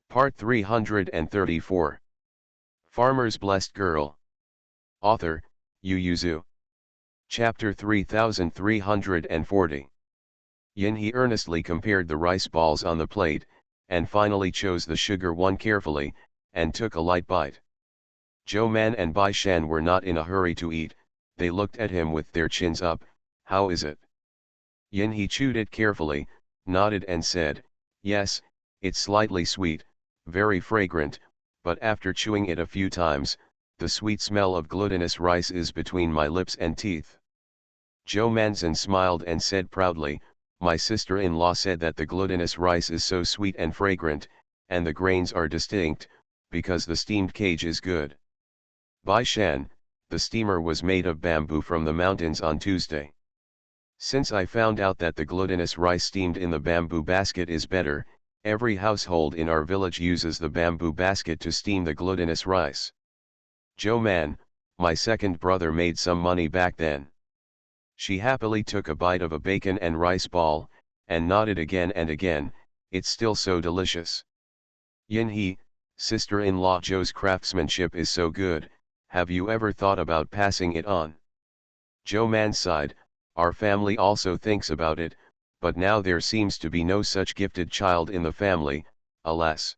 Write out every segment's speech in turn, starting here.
Part 334. Farmer's Blessed Girl. Author, Yu Yuzu. Chapter 3340. Yin He earnestly compared the rice balls on the plate, and finally chose the sugar one carefully, and took a light bite. Zhou Man and Bai Shan were not in a hurry to eat, they looked at him with their chins up. How is it? Yin He chewed it carefully, nodded and said, yes, it's slightly sweet, very fragrant, but after chewing it a few times, the sweet smell of glutinous rice is between my lips and teeth. Zhou Manzan smiled and said proudly, my sister-in-law said that the glutinous rice is so sweet and fragrant, and the grains are distinct, because the steamed cage is good. Bai Shan, the steamer was made of bamboo from the mountains on Tuesday. Since I found out that the glutinous rice steamed in the bamboo basket is better, every household in our village uses the bamboo basket to steam the glutinous rice. Zhou Man, my second brother, made some money back then. She happily took a bite of a bacon and rice ball, and nodded again and again, it's still so delicious. Yin He, sister-in-law Zhou's craftsmanship is so good, have you ever thought about passing it on? Zhou Man sighed, our family also thinks about it, but now there seems to be no such gifted child in the family, alas.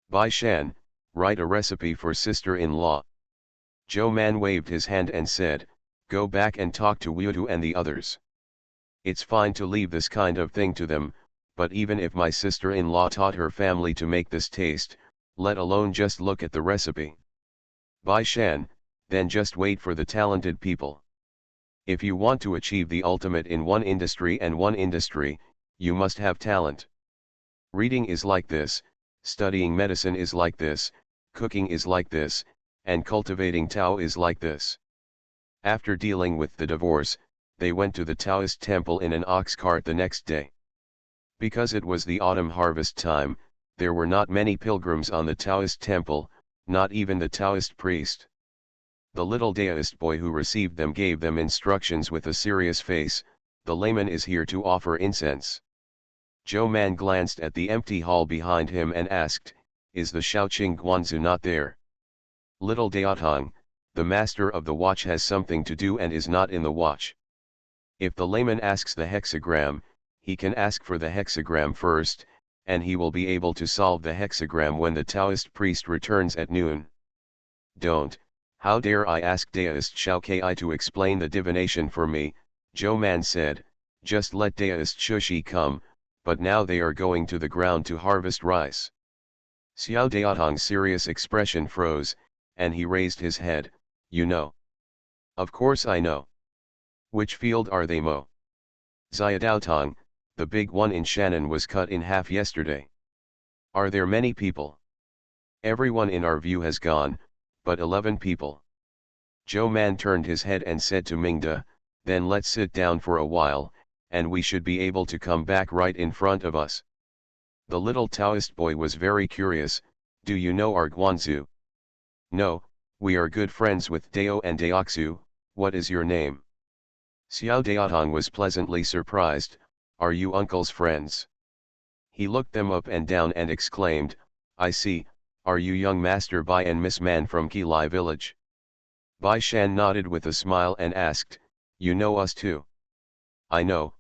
Bai Shan, write a recipe for sister-in-law. Zhou Man waved his hand and said, go back and talk to Wudu and the others. It's fine to leave this kind of thing to them, but even if my sister-in-law taught her family to make this taste, let alone just look at the recipe. Bai Shan, then just wait for the talented people. If you want to achieve the ultimate in one industry, you must have talent. Reading is like this, studying medicine is like this, cooking is like this, and cultivating Tao is like this. After dealing with the divorce, they went to the Taoist temple in an ox cart the next day. Because it was the autumn harvest time, there were not many pilgrims on the Taoist temple, not even the Taoist priest. The little Taoist boy who received them gave them instructions with a serious face, the layman is here to offer incense. Zhou Man glanced at the empty hall behind him and asked, is the Shaoqing Guanzu not there? Little Daotong, the master of the watch has something to do and is not in the watch. If the layman asks the hexagram, he can ask for the hexagram first, and he will be able to solve the hexagram when the Taoist priest returns at noon. Don't. How dare I ask Daoist Xiao Ki to explain the divination for me, Zhou Man said, just let Daoist Shushi come, but now they are going to the ground to harvest rice. Xiao Daotong's serious expression froze, and he raised his head, you know. Of course I know. Which field are they mo? Xia Daotong, the big one in Shannon was cut in half yesterday. Are there many people? Everyone in our view has gone, but 11 people. Zhou Man turned his head and said to Mingda, then let's sit down for a while, and we should be able to come back right in front of us. The little Taoist boy was very curious, do you know our Guanzu? No, we are good friends with Dao and Daoxu, what is your name? Xiao Daotong was pleasantly surprised, are you uncle's friends? He looked them up and down and exclaimed, I see. Are you young Master Bai and Miss Man from Qilai village? Bai Shan nodded with a smile and asked, you know us too? I know,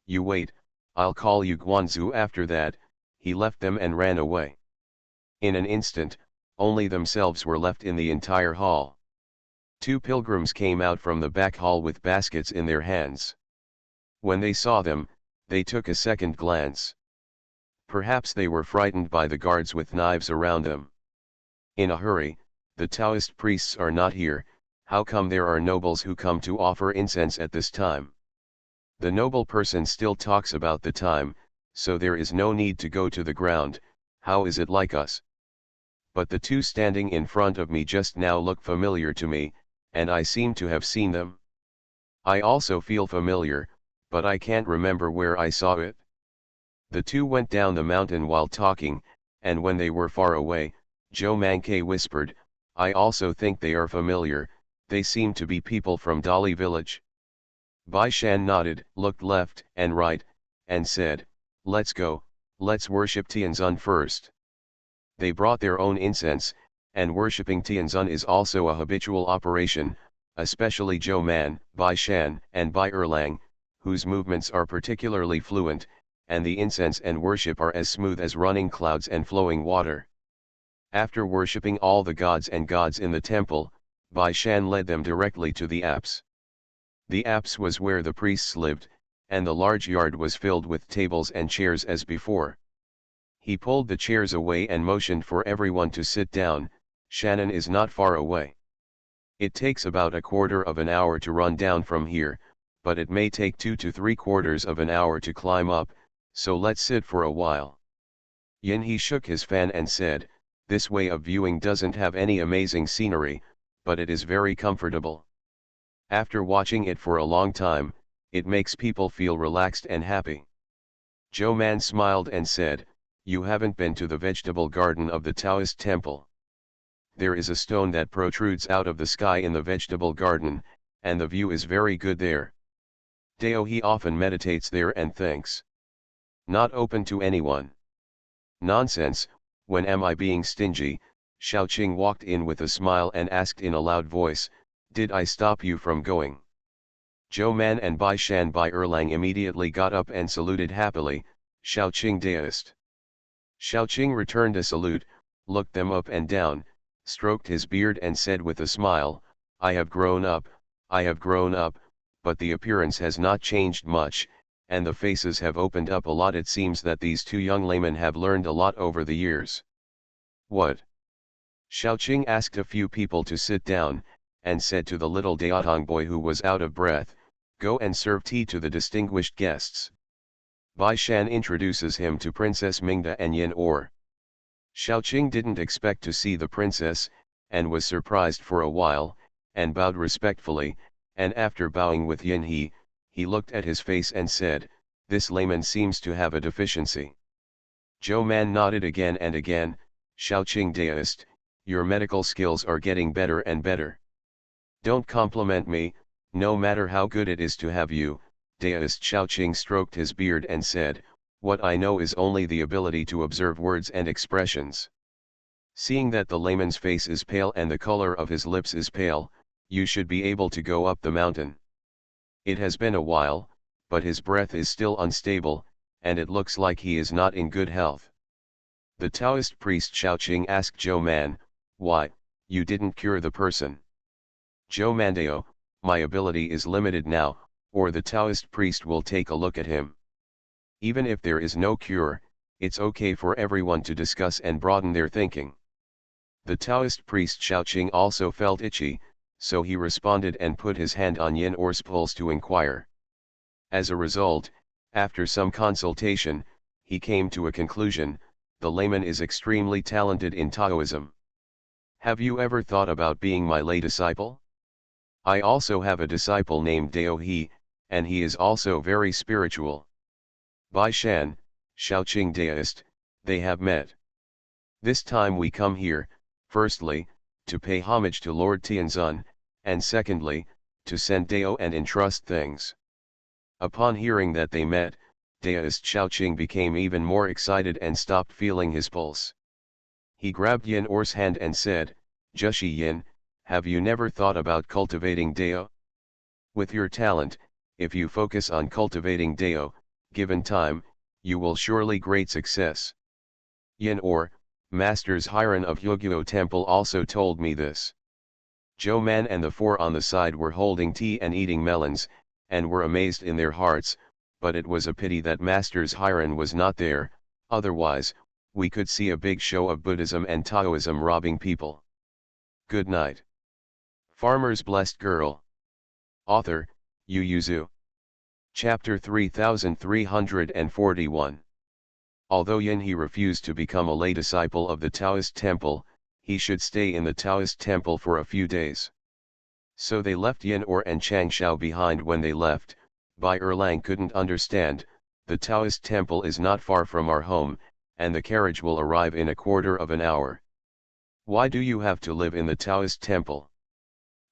you wait, I'll call you Guanzu after that. He left them and ran away. In an instant, only themselves were left in the entire hall. 2 pilgrims came out from the back hall with baskets in their hands. When they saw them, they took a second glance. Perhaps they were frightened by the guards with knives around them. In a hurry, the Taoist priests are not here, how come there are nobles who come to offer incense at this time? The noble person still talks about the time, so there is no need to go to the ground, how is it like us? But the 2 standing in front of me just now look familiar to me, and I seem to have seen them. I also feel familiar, but I can't remember where I saw it. The 2 went down the mountain while talking, and when they were far away, Zhou Manke whispered, I also think they are familiar, they seem to be people from Dali village. Bai Shan nodded, looked left and right, and said, let's go, let's worship Tianzun first. They brought their own incense, and worshipping Tianzun is also a habitual operation, especially Zhou Man, Bai Shan, and Bai Erlang, whose movements are particularly fluent, and the incense and worship are as smooth as running clouds and flowing water. After worshipping all the gods in the temple, Bai Shan led them directly to the apse. The apse was where the priests lived, and the large yard was filled with tables and chairs as before. He pulled the chairs away and motioned for everyone to sit down. Shannon is not far away. It takes about a quarter of an hour to run down from here, but it may take 2 to 3/4 of an hour to climb up, so let's sit for a while. Yin He shook his fan and said, this way of viewing doesn't have any amazing scenery, but it is very comfortable. After watching it for a long time, it makes people feel relaxed and happy. Zhou Man smiled and said, you haven't been to the vegetable garden of the Taoist temple. There is a stone that protrudes out of the sky in the vegetable garden, and the view is very good there. Dao He often meditates there and thinks. Not open to anyone. Nonsense, when am I being stingy? Xiaoqing walked in with a smile and asked in a loud voice, did I stop you from going? Zhou Man and Bai Shan Bai Erlang immediately got up and saluted happily, Xiaoqing Daoist. Xiaoqing returned a salute, looked them up and down, stroked his beard and said with a smile, I have grown up, but the appearance has not changed much, and the faces have opened up a lot. It seems that these two young laymen have learned a lot over the years. What? Xiaoqing asked a few people to sit down, and said to the little Daotong boy who was out of breath, go and serve tea to the distinguished guests. Bai Shan introduces him to Princess Mingda and Yin Or. Xiaoqing didn't expect to see the princess, and was surprised for a while, and bowed respectfully, and after bowing with Yin he looked at his face and said, this layman seems to have a deficiency. Zhou Man nodded again and again, Xiaoqing Daoist, your medical skills are getting better and better. Don't compliment me, no matter how good it is to have you. Daoist Xiaoqing stroked his beard and said, what I know is only the ability to observe words and expressions. Seeing that the layman's face is pale and the color of his lips is pale, you should be able to go up the mountain. It has been a while, but his breath is still unstable, and it looks like he is not in good health. The Taoist priest Xiaoqing asked Zhou Man, why, you didn't cure the person? Zhou Mandao, my ability is limited now, or the Taoist priest will take a look at him. Even if there is no cure, it's okay for everyone to discuss and broaden their thinking. The Taoist priest Xiaoqing also felt itchy, so he responded and put his hand on Yin Or's pulse to inquire. As a result, after some consultation, he came to a conclusion, the layman is extremely talented in Taoism. Have you ever thought about being my lay disciple? I also have a disciple named Dao He, and he is also very spiritual. Bai Shan, Xiaoqing Daoist, they have met. This time we come here, firstly, to pay homage to Lord Tianzun, and secondly, to send Dao and entrust things. Upon hearing that they met, Daoist Xiaoqing became even more excited and stopped feeling his pulse. He grabbed Yin Or's hand and said, Jushi Yin, have you never thought about cultivating Dao? With your talent, if you focus on cultivating Dao, given time, you will surely great success. Yin Or, Masters Hiran of Hyogyo Temple also told me this. Zhou Man and the four on the side were holding tea and eating melons, and were amazed in their hearts, but it was a pity that Masters Hiran was not there, otherwise, we could see a big show of Buddhism and Taoism robbing people. Good night. Farmer's Blessed Girl. Author, Yu Yuzu. Chapter 3341. Although Yin He refused to become a lay disciple of the Taoist temple, he should stay in the Taoist temple for a few days. So they left Yin Or and Chang Shao behind. When they left, Bai Erlang couldn't understand, the Taoist temple is not far from our home, and the carriage will arrive in a quarter of an hour. Why do you have to live in the Taoist temple?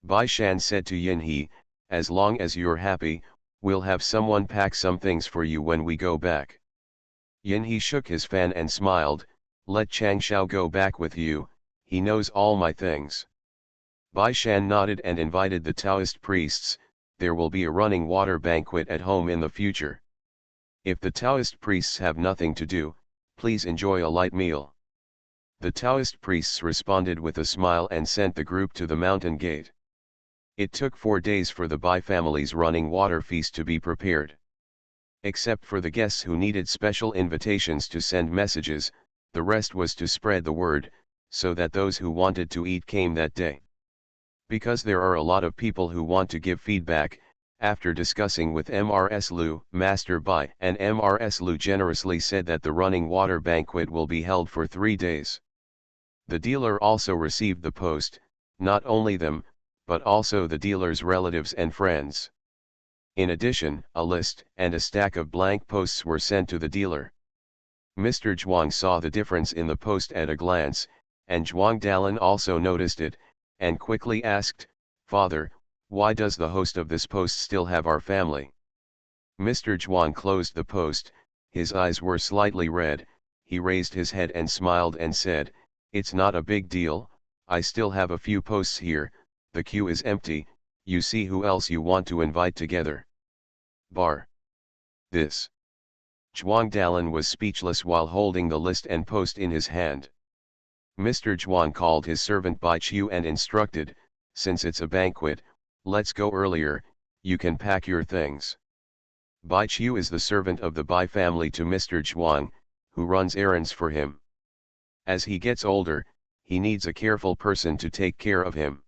Bai Shan said to Yin He, as long as you're happy, we'll have someone pack some things for you when we go back. Yin He shook his fan and smiled, Let Chang Shao go back with you, he knows all my things. Bai Shan nodded and invited the Taoist priests. There will be a running water banquet at home in the future. If the Taoist priests have nothing to do, please enjoy a light meal. The Taoist priests responded with a smile and sent the group to the mountain gate. It took 4 days for the Bai family's running water feast to be prepared. Except for the guests who needed special invitations to send messages, the rest was to spread the word, so that those who wanted to eat came that day. Because there are a lot of people who want to give feedback, after discussing with Mrs. Liu, Master Bai and Mrs. Liu generously said that the running water banquet will be held for 3 days. The dealer also received the post, not only them, but also the dealer's relatives and friends. In addition, a list and a stack of blank posts were sent to the dealer. Mr. Zhuang saw the difference in the post at a glance, and Zhuang Dalin also noticed it, and quickly asked, "Father, why does the host of this post still have our family?" Mr. Zhuang closed the post, his eyes were slightly red, he raised his head and smiled and said, "It's not a big deal, I still have a few posts here, the queue is empty, you see who else you want to invite together." Bar. This. Zhuang Dalin was speechless while holding the list and post in his hand. Mr. Zhuang called his servant Bai Qiu and instructed, "Since it's a banquet, let's go earlier, you can pack your things." Bai Qiu is the servant of the Bai family to Mr. Zhuang, who runs errands for him. As he gets older, he needs a careful person to take care of him.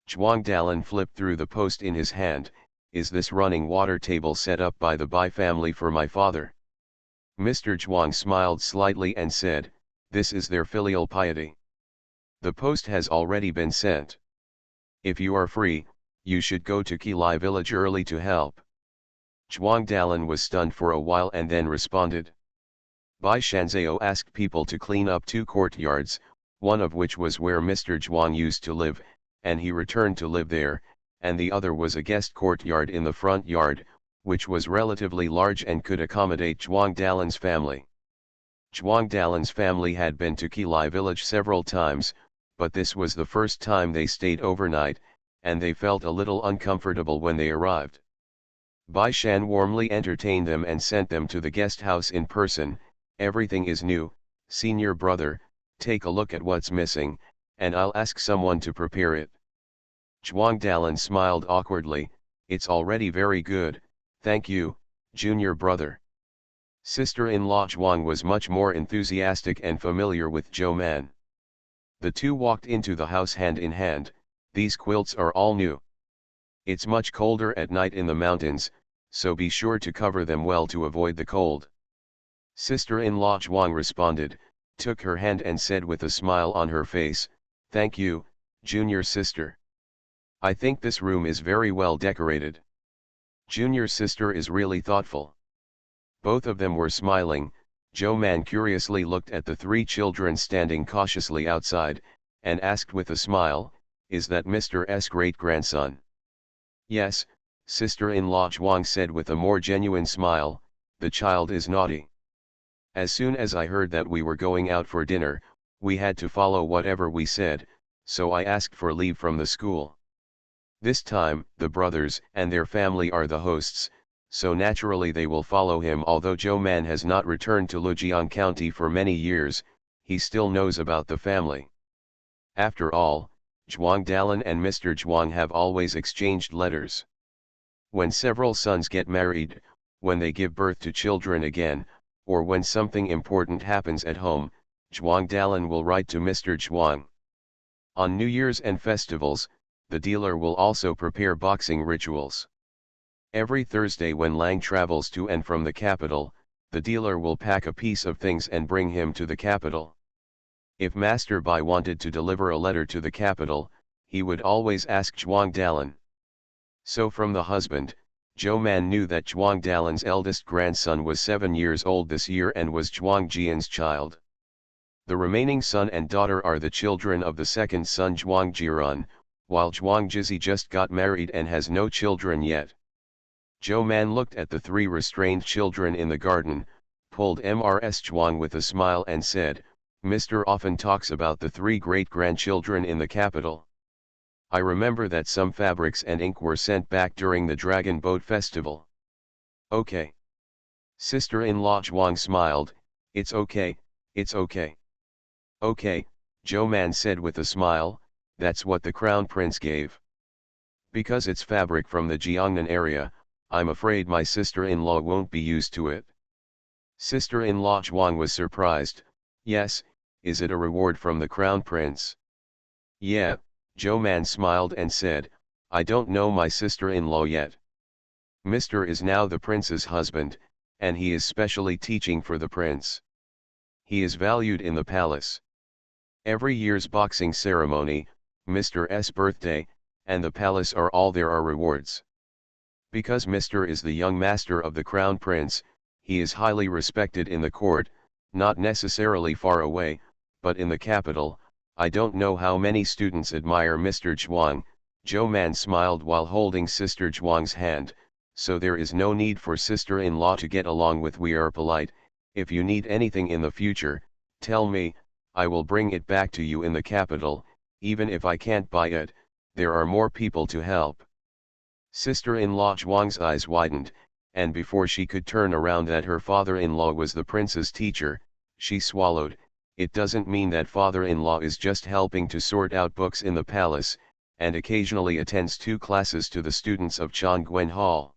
Zhuang Dalin flipped through the post in his hand. "Is this running water table set up by the Bai family for my father?" Mr. Zhuang smiled slightly and said, "This is their filial piety. The post has already been sent. If you are free, you should go to Qilai village early to help." Zhuang Dalin was stunned for a while and then responded. Bai Shanzhao asked people to clean up 2 courtyards, one of which was where Mr. Zhuang used to live, and he returned to live there, and the other was a guest courtyard in the front yard, which was relatively large and could accommodate Zhuang Dalin's family. Zhuang Dalin's family had been to Qilai village several times, but this was the first time they stayed overnight, and they felt a little uncomfortable when they arrived. Bai Shan warmly entertained them and sent them to the guest house in person. "Everything is new, senior brother, take a look at what's missing, and I'll ask someone to prepare it." Zhuang Dalin smiled awkwardly, "It's already very good, thank you, junior brother." Sister-in-law Zhuang was much more enthusiastic and familiar with Zhou Man. The two walked into the house hand in hand. "These quilts are all new. It's much colder at night in the mountains, so be sure to cover them well to avoid the cold." Sister-in-law Zhuang responded, took her hand and said with a smile on her face, "Thank you, junior sister. I think this room is very well decorated. Junior sister is really thoughtful." Both of them were smiling. Zhou Man curiously looked at the 3 children standing cautiously outside, and asked with a smile, "Is that Mr. S' great-grandson?" "Yes," sister-in-law Zhuang said with a more genuine smile, "the child is naughty. As soon as I heard that we were going out for dinner, we had to follow whatever we said, so I asked for leave from the school. This time, the brothers and their family are the hosts, so naturally they will follow him. Although Zhou Man has not returned to Lujiang County for many years, he still knows about the family. After all, Zhuang Dalin and Mr. Zhuang have always exchanged letters. When several sons get married, when they give birth to children again, or when something important happens at home, Zhuang Dalin will write to Mr. Zhuang. On New Year's and festivals, the dealer will also prepare boxing rituals. Every Thursday when Lang travels to and from the capital, the dealer will pack a piece of things and bring him to the capital. If Master Bai wanted to deliver a letter to the capital, he would always ask Zhuang Dalin. So from the husband, Zhou Man knew that Zhuang Dalin's eldest grandson was 7 years old this year and was Zhuang Jian's child. The remaining son and daughter are the children of the second son Zhuang Jiran, while Zhuang Jizi just got married and has no children yet. Zhou Man looked at the 3 restrained children in the garden, pulled Mrs. Zhuang with a smile and said, Mr. often talks about the 3 great-grandchildren in the capital. I remember that some fabrics and ink were sent back during the Dragon Boat Festival. Okay. Sister-in-law Zhuang smiled, it's okay, it's okay. Okay, Zhou Man said with a smile, that's what the crown prince gave. Because it's fabric from the Jiangnan area, I'm afraid my sister-in-law won't be used to it. Sister-in-law Zhuang was surprised, yes, is it a reward from the crown prince? Yeah, Zhou Man smiled and said, I don't know my sister-in-law yet. Mr. is now the prince's husband, and he is specially teaching for the prince. He is valued in the palace. Every year's boxing ceremony, Mr.'s birthday, and the palace are all there are rewards. Because Mr. is the young master of the crown prince, he is highly respected in the court, not necessarily far away, but in the capital. I don't know how many students admire Mr. Zhuang. Zhou Man smiled while holding Sister Zhuang's hand, so there is no need for sister-in-law to get along with. We are polite. If you need anything in the future, tell me, I will bring it back to you in the capital. Even if I can't buy it, there are more people to help. Sister-in-law Zhuang's eyes widened, and before she could turn around that her father-in-law was the prince's teacher, she swallowed. It doesn't mean that father-in-law is just helping to sort out books in the palace, and occasionally attends 2 classes to the students of Chongguan Hall.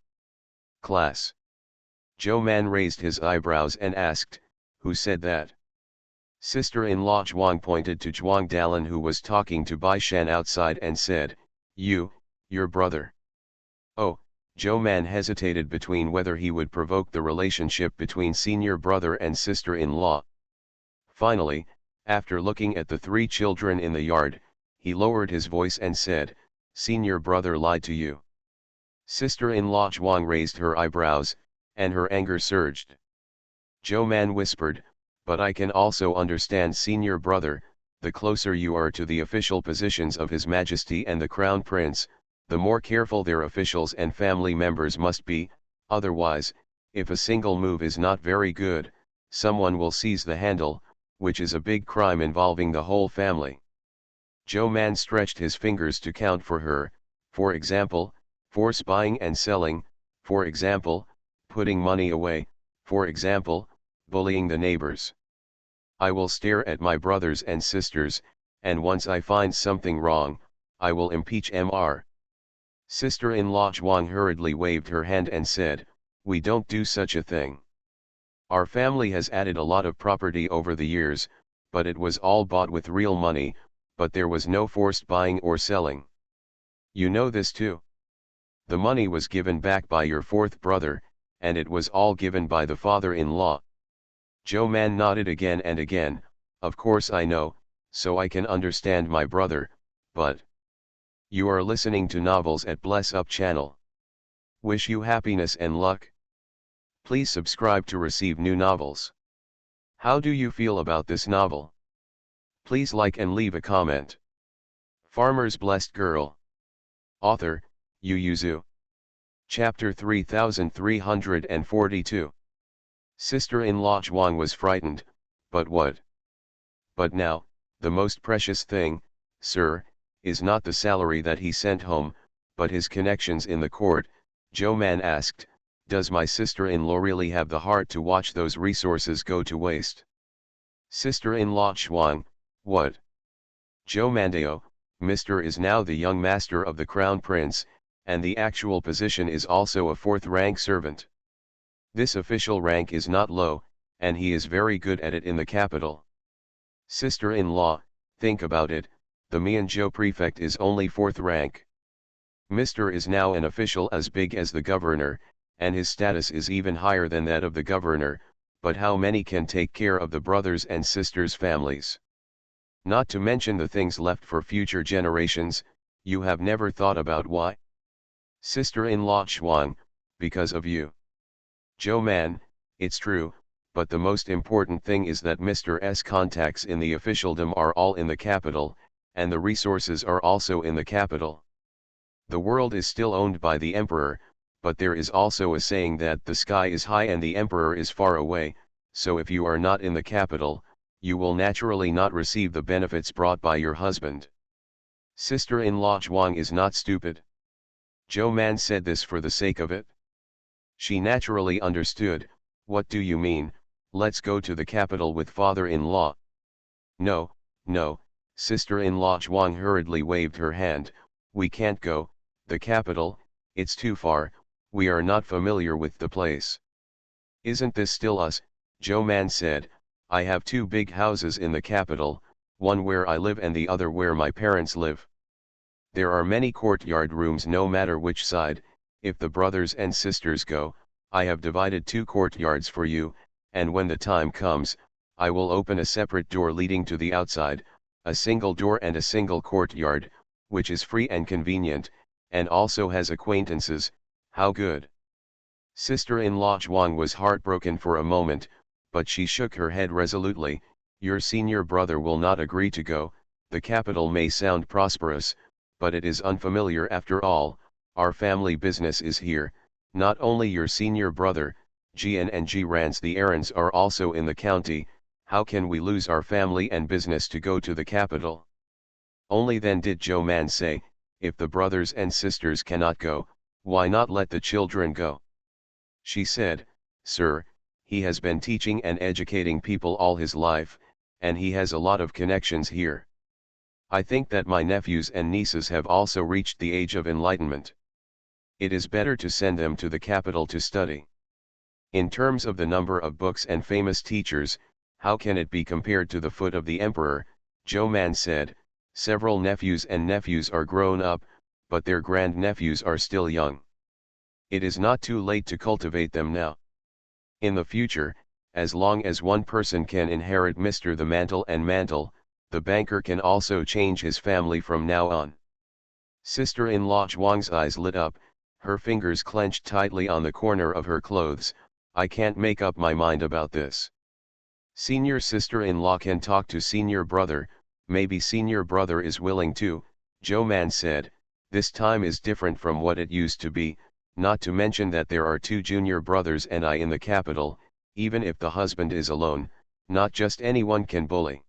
Class. Zhou Man raised his eyebrows and asked, who said that? Sister-in-law Zhuang pointed to Zhuang Dalan, who was talking to Bai Shan outside, and said, your brother. Oh, Zhou Man hesitated between whether he would provoke the relationship between senior brother and sister-in-law. Finally, after looking at the 3 children in the yard, he lowered his voice and said, senior brother lied to you. Sister-in-law Zhuang raised her eyebrows, and her anger surged. Zhou Man whispered, but I can also understand senior brother. The closer you are to the official positions of His Majesty and the Crown Prince, the more careful their officials and family members must be, otherwise, if a single move is not very good, someone will seize the handle, which is a big crime involving the whole family. Zhou Man stretched his fingers to count for her, for example, for spying and selling, for example, putting money away, for example, bullying the neighbors. I will stare at my brothers and sisters, and once I find something wrong, I will impeach Mr. Sister-in-law Zhuang hurriedly waved her hand and said, we don't do such a thing. Our family has added a lot of property over the years, but it was all bought with real money, but there was no forced buying or selling. You know this too. The money was given back by your 4th brother, and it was all given by the father-in-law. Zhou Man nodded again and again, of course I know, so I can understand my brother, but... You are listening to novels at Bless Up channel. Wish you happiness and luck. Please subscribe to receive new novels. How do you feel about this novel? Please like and leave a comment. Farmer's Blessed Girl. Author, Yu Yuzu. Chapter 3342. Sister-in-law Zhuang was frightened, but what? But now, the most precious thing, sir, is not the salary that he sent home, but his connections in the court. Zhou Man asked, does my sister-in-law really have the heart to watch those resources go to waste? Sister-in-law Zhuang, what? Zhou Mandao, Mr. is now the young master of the crown prince, and the actual position is also a 4th-rank servant. This official rank is not low, and he is very good at it in the capital. Sister-in-law, think about it, the Mianzhou prefect is only 4th rank. Mr. is now an official as big as the governor, and his status is even higher than that of the governor, but how many can take care of the brothers and sisters' families? Not to mention the things left for future generations. You have never thought about why? Sister-in-law Zhuang, because of you. Zhou Man, it's true, but the most important thing is that Mr.'s contacts in the officialdom are all in the capital, and the resources are also in the capital. The world is still owned by the emperor, but there is also a saying that the sky is high and the emperor is far away, so if you are not in the capital, you will naturally not receive the benefits brought by your husband. Sister-in-law Zhuang is not stupid. Zhou Man said this for the sake of it. She naturally understood. What do you mean? Let's go to the capital with father-in-law. No, no, sister-in-law Zhuang hurriedly waved her hand. We can't go, the capital, it's too far, we are not familiar with the place. Isn't this still us? Zhou Man said, I have two big houses in the capital, one where I live and the other where my parents live. There are many courtyard rooms no matter which side. If the brothers and sisters go, I have divided two courtyards for you, and when the time comes, I will open a separate door leading to the outside, a single door and a single courtyard, which is free and convenient, and also has acquaintances. How good! Sister-in-law Zhuang was heartbroken for a moment, but she shook her head resolutely. Your senior brother will not agree to go. The capital may sound prosperous, but it is unfamiliar after all. Our family business is here. Not only your senior brother, Jian and Jiran's the errands are also in the county. How can we lose our family and business to go to the capital? Only then did Zhou Man say, if the brothers and sisters cannot go, why not let the children go? She said, Sir, he has been teaching and educating people all his life, and he has a lot of connections here. I think that my nephews and nieces have also reached the age of enlightenment. It is better to send them to the capital to study. In terms of the number of books and famous teachers, how can it be compared to the foot of the emperor? Zhou Man said, several nephews and nephews are grown up, but their grandnephews are still young. It is not too late to cultivate them now. In the future, as long as one person can inherit Mr. the mantle and mantle, the banker can also change his family from now on. Sister-in-law Zhuang's eyes lit up, her fingers clenched tightly on the corner of her clothes. I can't make up my mind about this. Senior sister-in-law can talk to senior brother, maybe senior brother is willing to, Zhou Man said. This time is different from what it used to be, not to mention that there are two junior brothers and I in the capital. Even if the husband is alone, not just anyone can bully.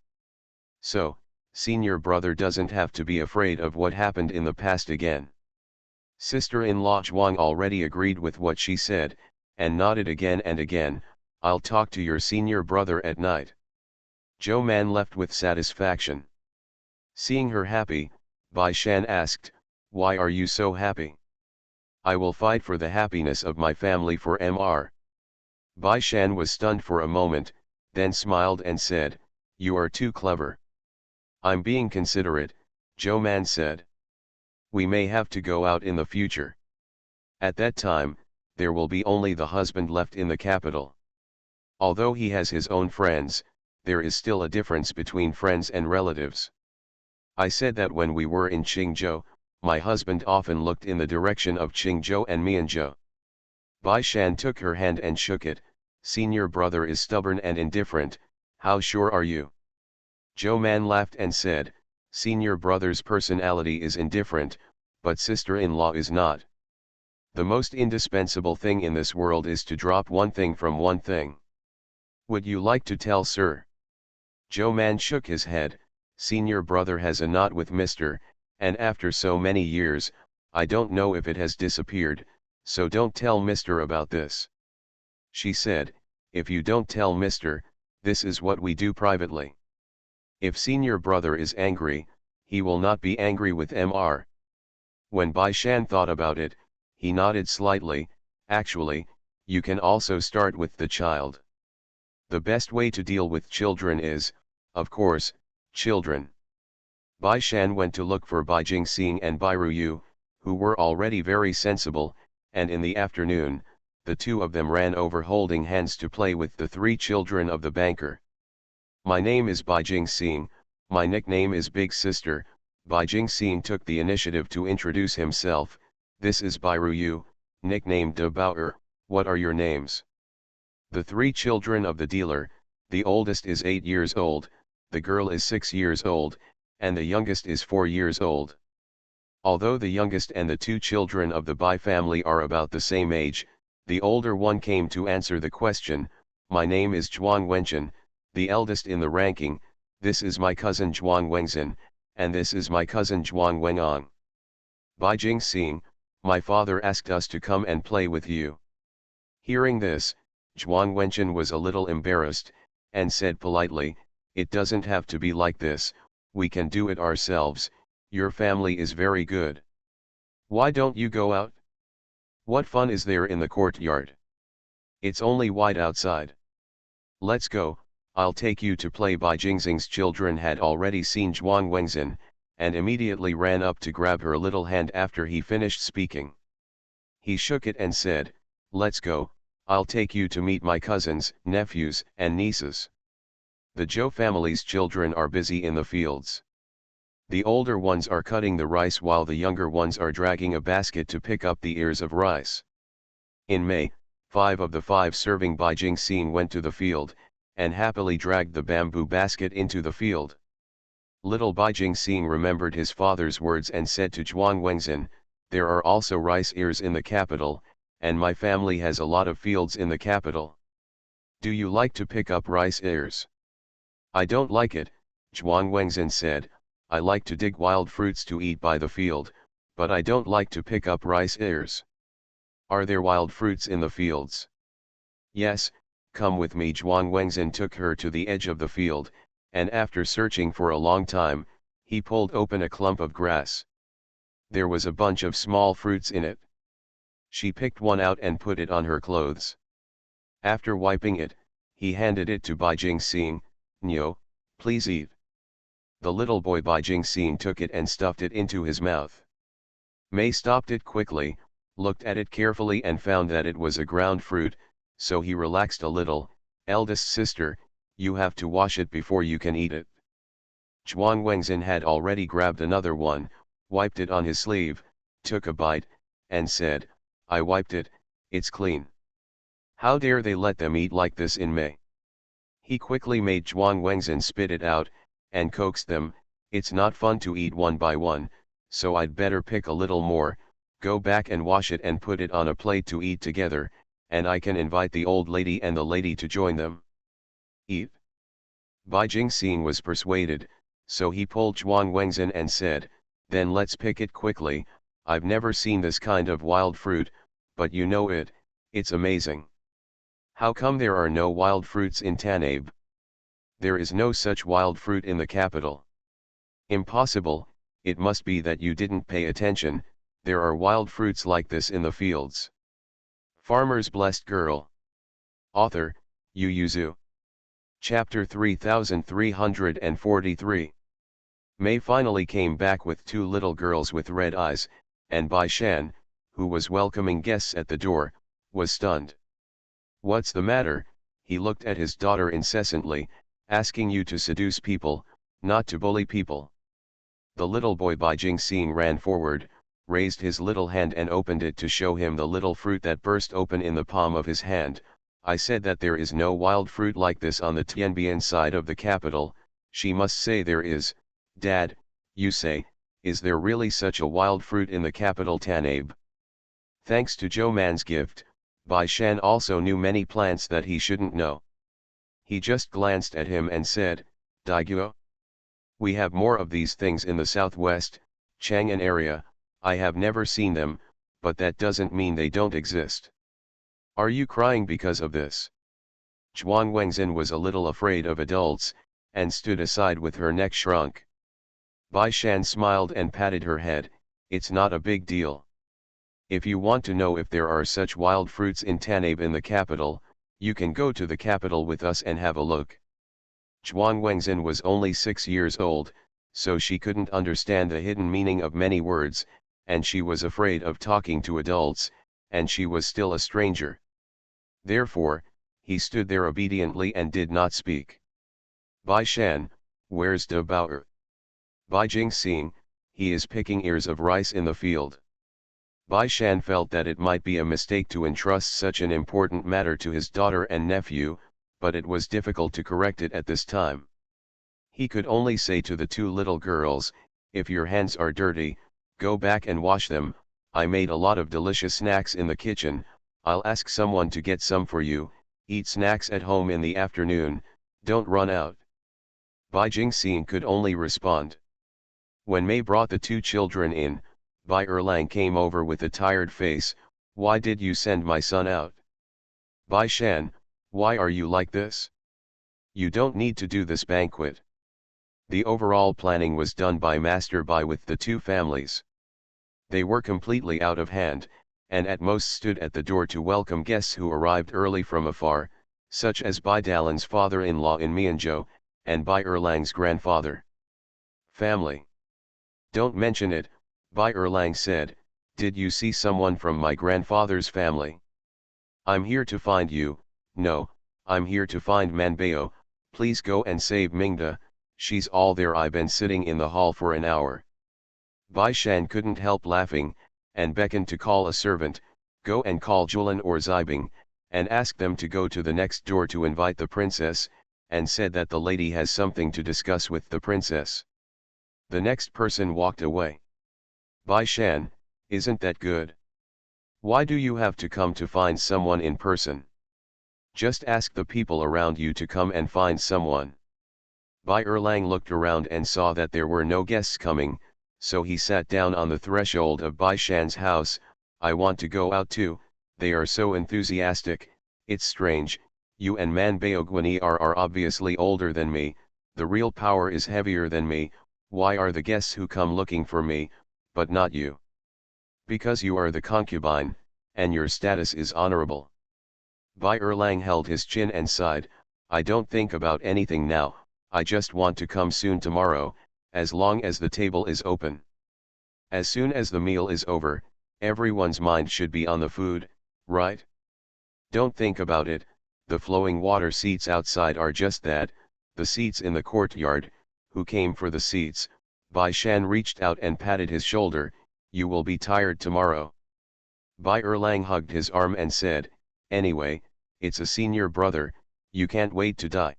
So, senior brother doesn't have to be afraid of what happened in the past again. Sister-in-law Zhuang already agreed with what she said, and nodded again and again. I'll talk to your senior brother at night. Zhou Man left with satisfaction. Seeing her happy, Bai Shan asked, why are you so happy? I will fight for the happiness of my family for Mr. Bai Shan was stunned for a moment, then smiled and said, you are too clever. I'm being considerate, Zhou Man said. We may have to go out in the future. At that time, there will be only the husband left in the capital. Although he has his own friends, there is still a difference between friends and relatives. I said that when we were in Qingzhou, my husband often looked in the direction of Qingzhou and Mianzhou. Bai Shan took her hand and shook it. Senior brother is stubborn and indifferent, how sure are you? Zhou Man laughed and said, senior brother's personality is indifferent, but sister-in-law is not. The most indispensable thing in this world is to drop one thing from one thing. Would you like to tell, sir? Zhou Man shook his head. Senior brother has a knot with Mr., and after so many years, I don't know if it has disappeared, so don't tell Mr. about this. She said, if you don't tell Mr., this is what we do privately. If senior brother is angry, he will not be angry with Mr. When Bai Shan thought about it, he nodded slightly. Actually, you can also start with the child. The best way to deal with children is, of course, children. Bai Shan went to look for Bai Jingxing and Bai Ruyu, who were already very sensible, and in the afternoon, the two of them ran over holding hands to play with the three children of the banker. My name is Bai Jingxing, my nickname is Big Sister. Bai Jingxing took the initiative to introduce himself. This is Bai Ruyu, nicknamed De Bauer. What are your names? The three children of the dealer, the oldest is 8 years old, the girl is 6 years old, and the youngest is 4 years old. Although the youngest and the two children of the Bai family are about the same age, the older one came to answer the question. My name is Zhuang Wenchen, The eldest in the ranking, this is my cousin Zhuang Wengzin, and this is my cousin Zhuang Wengong. Bai Jingxing, my father asked us to come and play with you. Hearing this, Zhuang Wenchen was a little embarrassed, and said politely, it doesn't have to be like this, we can do it ourselves, your family is very good. Why don't you go out? What fun is there in the courtyard? It's only white outside. Let's go, I'll take you to play. Bai Jingxing's children had already seen Zhuang Wengzin, and immediately ran up to grab her little hand after he finished speaking. He shook it and said, let's go, I'll take you to meet my cousins, nephews, and nieces. The Zhou family's children are busy in the fields. The older ones are cutting the rice while the younger ones are dragging a basket to pick up the ears of rice. In May, 5 of the 5 serving Bai Jingxing went to the field, and happily dragged the bamboo basket into the field. Little Bai Jingxing remembered his father's words and said to Zhuang Wengzin, there are also rice ears in the capital, and my family has a lot of fields in the capital. Do you like to pick up rice ears? I don't like it, Zhuang Wengzin said, I like to dig wild fruits to eat by the field, but I don't like to pick up rice ears. Are there wild fruits in the fields? Yes, come with me. Zhuang Wengzin took her to the edge of the field, and after searching for a long time, he pulled open a clump of grass. There was a bunch of small fruits in it. She picked one out and put it on her clothes. After wiping it, he handed it to Bai Jingxing, Nyo, please eat. The little boy Bai Jingxing took it and stuffed it into his mouth. Mei stopped it quickly, looked at it carefully and found that it was a ground fruit, so he relaxed a little. Eldest sister, you have to wash it before you can eat it. Zhuang Wengzin had already grabbed another one, wiped it on his sleeve, took a bite, and said, I wiped it, it's clean. How dare they let them eat like this in May? He quickly made Zhuang Wengzin spit it out, and coaxed them, it's not fun to eat one by one, so I'd better pick a little more, go back and wash it and put it on a plate to eat together, and I can invite the old lady and the lady to join them. Eat. Bai Jingxing was persuaded, so he pulled Zhuang Wengzin and said, then let's pick it quickly, I've never seen this kind of wild fruit, but you know it, it's amazing. How come there are no wild fruits in Tanabe? There is no such wild fruit in the capital. Impossible, it must be that you didn't pay attention, there are wild fruits like this in the fields. Farmer's Blessed Girl. Author, Yu Yuzu. Chapter 3343. Mei finally came back with 2 little girls with red eyes, and Bai Shan, who was welcoming guests at the door, was stunned. What's the matter? He looked at his daughter incessantly, asking you to seduce people, not to bully people. The little boy Bai Jingxing ran forward, raised his little hand and opened it to show him the little fruit that burst open in the palm of his hand. I said that there is no wild fruit like this on the Tianbian side of the capital. She must say there is. Dad, you say, is there really such a wild fruit in the capital Tanabe? Thanks to Zhou Man's gift, Bai Shan also knew many plants that he shouldn't know. He just glanced at him and said, Daiguo? We have more of these things in the southwest, Chang'an area, I have never seen them, but that doesn't mean they don't exist. Are you crying because of this? Zhuang Wengzin was a little afraid of adults, and stood aside with her neck shrunk. Bai Shan smiled and patted her head, it's not a big deal. If you want to know if there are such wild fruits in Tanabe in the capital, you can go to the capital with us and have a look. Zhuang Wengzin was only 6 years old, so she couldn't understand the hidden meaning of many words, and she was afraid of talking to adults, and she was still a stranger. Therefore, he stood there obediently and did not speak. Bai Shan, where's De Bao'er? Bai Jingxing, he is picking ears of rice in the field. Bai Shan felt that it might be a mistake to entrust such an important matter to his daughter and nephew, but it was difficult to correct it at this time. He could only say to the 2 little girls, if your hands are dirty, go back and wash them. I made a lot of delicious snacks in the kitchen, I'll ask someone to get some for you. Eat snacks at home in the afternoon, Don't run out. Bai Jingxian could only respond. When Mei brought the two children in, Bai Erlang came over with a tired face. Why did you send my son out? Bai Shan, why are you like this? You don't need to do this banquet. The overall planning was done by Master Bai with the two families. They were completely out of hand, and at most stood at the door to welcome guests who arrived early from afar, such as Bai Dalan's father-in-law in Mianzhou, and Bai Erlang's grandfather. Family. Don't mention it, Bai Erlang said. Did you see someone from my grandfather's family? I'm here to find you. No, I'm here to find Manbao. Please go and save Mingda, she's all there. I've been sitting in the hall for an hour. Bai Shan couldn't help laughing, and beckoned to call a servant. Go and call Julan or Zibing, and ask them to go to the next door to invite the princess, and said that the lady has something to discuss with the princess. The next person walked away. Bai Shan, isn't that good? Why do you have to come to find someone in person? Just ask the people around you to come and find someone. Bai Erlang looked around and saw that there were no guests coming, so he sat down on the threshold of Bai Shan's house. I want to go out too, they are so enthusiastic. It's strange, you and Manbao Guani are obviously older than me, the real power is heavier than me. Why are the guests who come looking for me, but not you? Because you are the concubine, and your status is honorable. Bai Erlang held his chin and sighed. I don't think about anything now, I just want to come soon tomorrow, as long as the table is open. As soon as the meal is over, everyone's mind should be on the food, right? Don't think about it, the flowing water seats outside are just that, the seats in the courtyard. Who came for the seats? Bai Shan reached out and patted his shoulder. You will be tired tomorrow. Bai Erlang hugged his arm and said, anyway, it's a senior brother, you can't wait to die.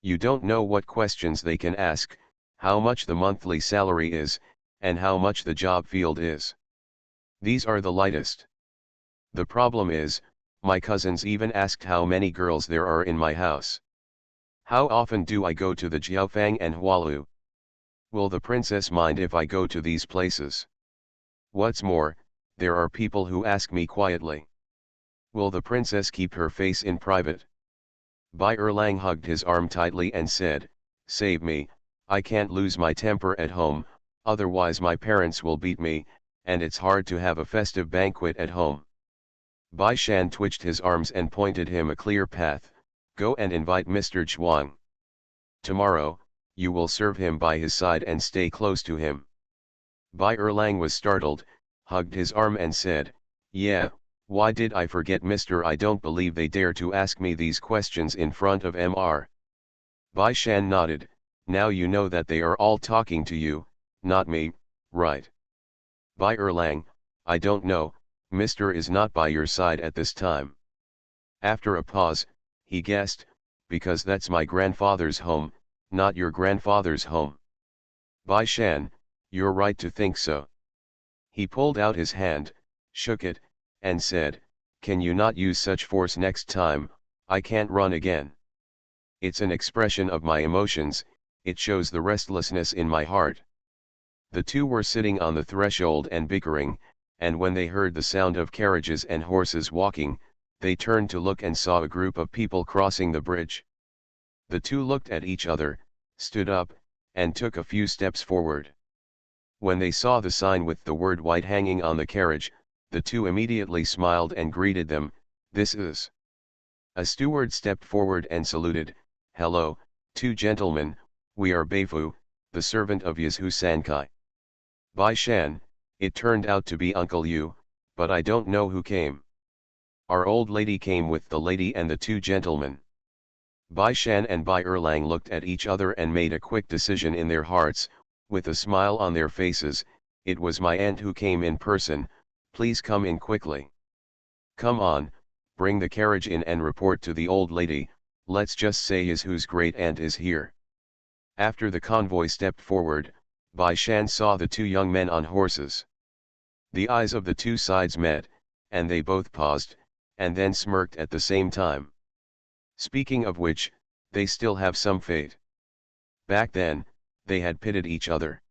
You don't know what questions they can ask, how much the monthly salary is, and how much the job field is. These are the lightest. The problem is, my cousins even asked how many girls there are in my house. How often do I go to the Jiaofang and Hualu? Will the princess mind if I go to these places? What's more, there are people who ask me quietly. Will the princess keep her face in private? Bai Erlang hugged his arm tightly and said, save me, I can't lose my temper at home, otherwise my parents will beat me, and it's hard to have a festive banquet at home. Bai Shan twitched his arms and pointed him a clear path. Go and invite Mr. Zhuang. Tomorrow, you will serve him by his side and stay close to him. Bai Erlang was startled, hugged his arm and said, yeah, why did I forget Mr. I don't believe they dare to ask me these questions in front of Mr. Bai Shan nodded, now you know that they are all talking to you, not me, right? Bai Erlang, I don't know, Mr. is not by your side at this time. After a pause, he guessed, because that's my grandfather's home, not your grandfather's home. Bai Shan, you're right to think so. He pulled out his hand, shook it, and said, can you not use such force next time? I can't run again. It's an expression of my emotions, it shows the restlessness in my heart. The two were sitting on the threshold and bickering, and when they heard the sound of carriages and horses walking, they turned to look and saw a group of people crossing the bridge. The two looked at each other, stood up, and took a few steps forward. When they saw the sign with the word white hanging on the carriage, the two immediately smiled and greeted them. This is. A steward stepped forward and saluted, hello, two gentlemen, we are Beifu, the servant of Yazhu Sankai. Bai Shan, it turned out to be Uncle Yu, but I don't know who came. Our old lady came with the lady and the two gentlemen. Bai Shan and Bai Erlang looked at each other and made a quick decision in their hearts, with a smile on their faces. It was my aunt who came in person, please come in quickly. Come on, bring the carriage in and report to the old lady, let's just say whose great aunt is here. After the convoy stepped forward, Bai Shan saw the two young men on horses. The eyes of the two sides met, and they both paused, and then smirked at the same time. Speaking of which, they still have some fate. Back then, they had pitted each other.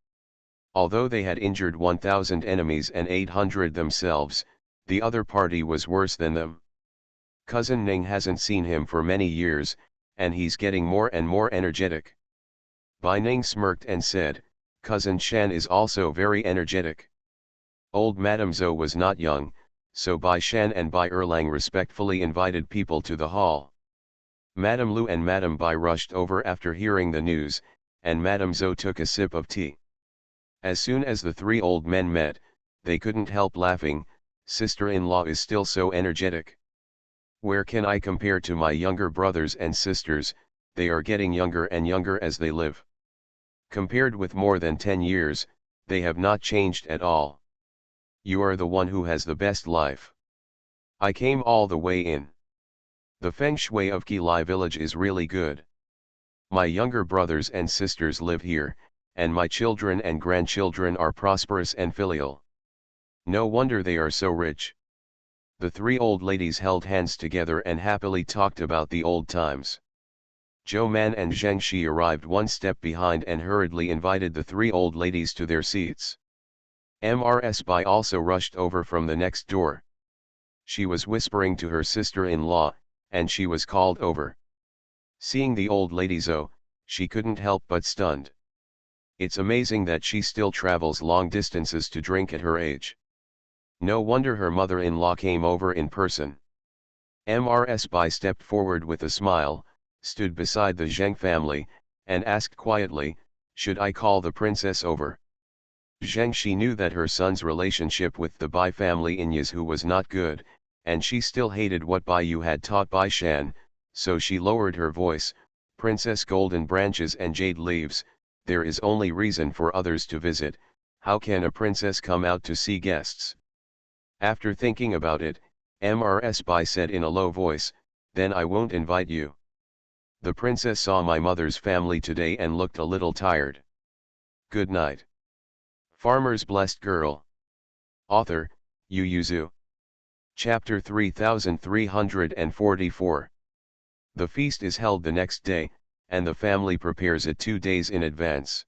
Although they had injured 1,000 enemies and 800 themselves, the other party was worse than them. Cousin Ning hasn't seen him for many years, and he's getting more and more energetic. Bai Ning smirked and said, Cousin Shan is also very energetic. Old Madame Zhou was not young, so Bai Shan and Bai Erlang respectfully invited people to the hall. Madame Lu and Madame Bai rushed over after hearing the news, and Madame Zhou took a sip of tea. As soon as the three old men met, they couldn't help laughing. Sister-in-law is still so energetic. Where can I compare to my younger brothers and sisters? They are getting younger and younger as they live. Compared with more than 10 years, they have not changed at all. You are the one who has the best life. I came all the way in. The feng shui of Qilai village is really good. My younger brothers and sisters live here, and my children and grandchildren are prosperous and filial. No wonder they are so rich. The three old ladies held hands together and happily talked about the old times. Zhou Man and Zheng Shi arrived one step behind and hurriedly invited the three old ladies to their seats. Mrs. Bai also rushed over from the next door. She was whispering to her sister-in-law, and she was called over. Seeing the old lady Zhou, she couldn't help but stunned. It's amazing that she still travels long distances to drink at her age. No wonder her mother-in-law came over in person. Mrs. Bai stepped forward with a smile, stood beside the Zheng family, and asked quietly, should I call the princess over? Zheng Shi knew that her son's relationship with the Bai family in Yazhu was not good, and she still hated what Bai Yu had taught Bai Shan, so she lowered her voice, Princess Golden Branches and Jade Leaves, there is only reason for others to visit, how can a princess come out to see guests? After thinking about it, Mrs. Bai said in a low voice, then I won't invite you. The princess saw my mother's family today and looked a little tired. Good night. Farmer's Blessed Girl. Author, Yu Yuzu. Chapter 3344. The feast is held the next day, and the family prepares it 2 days in advance.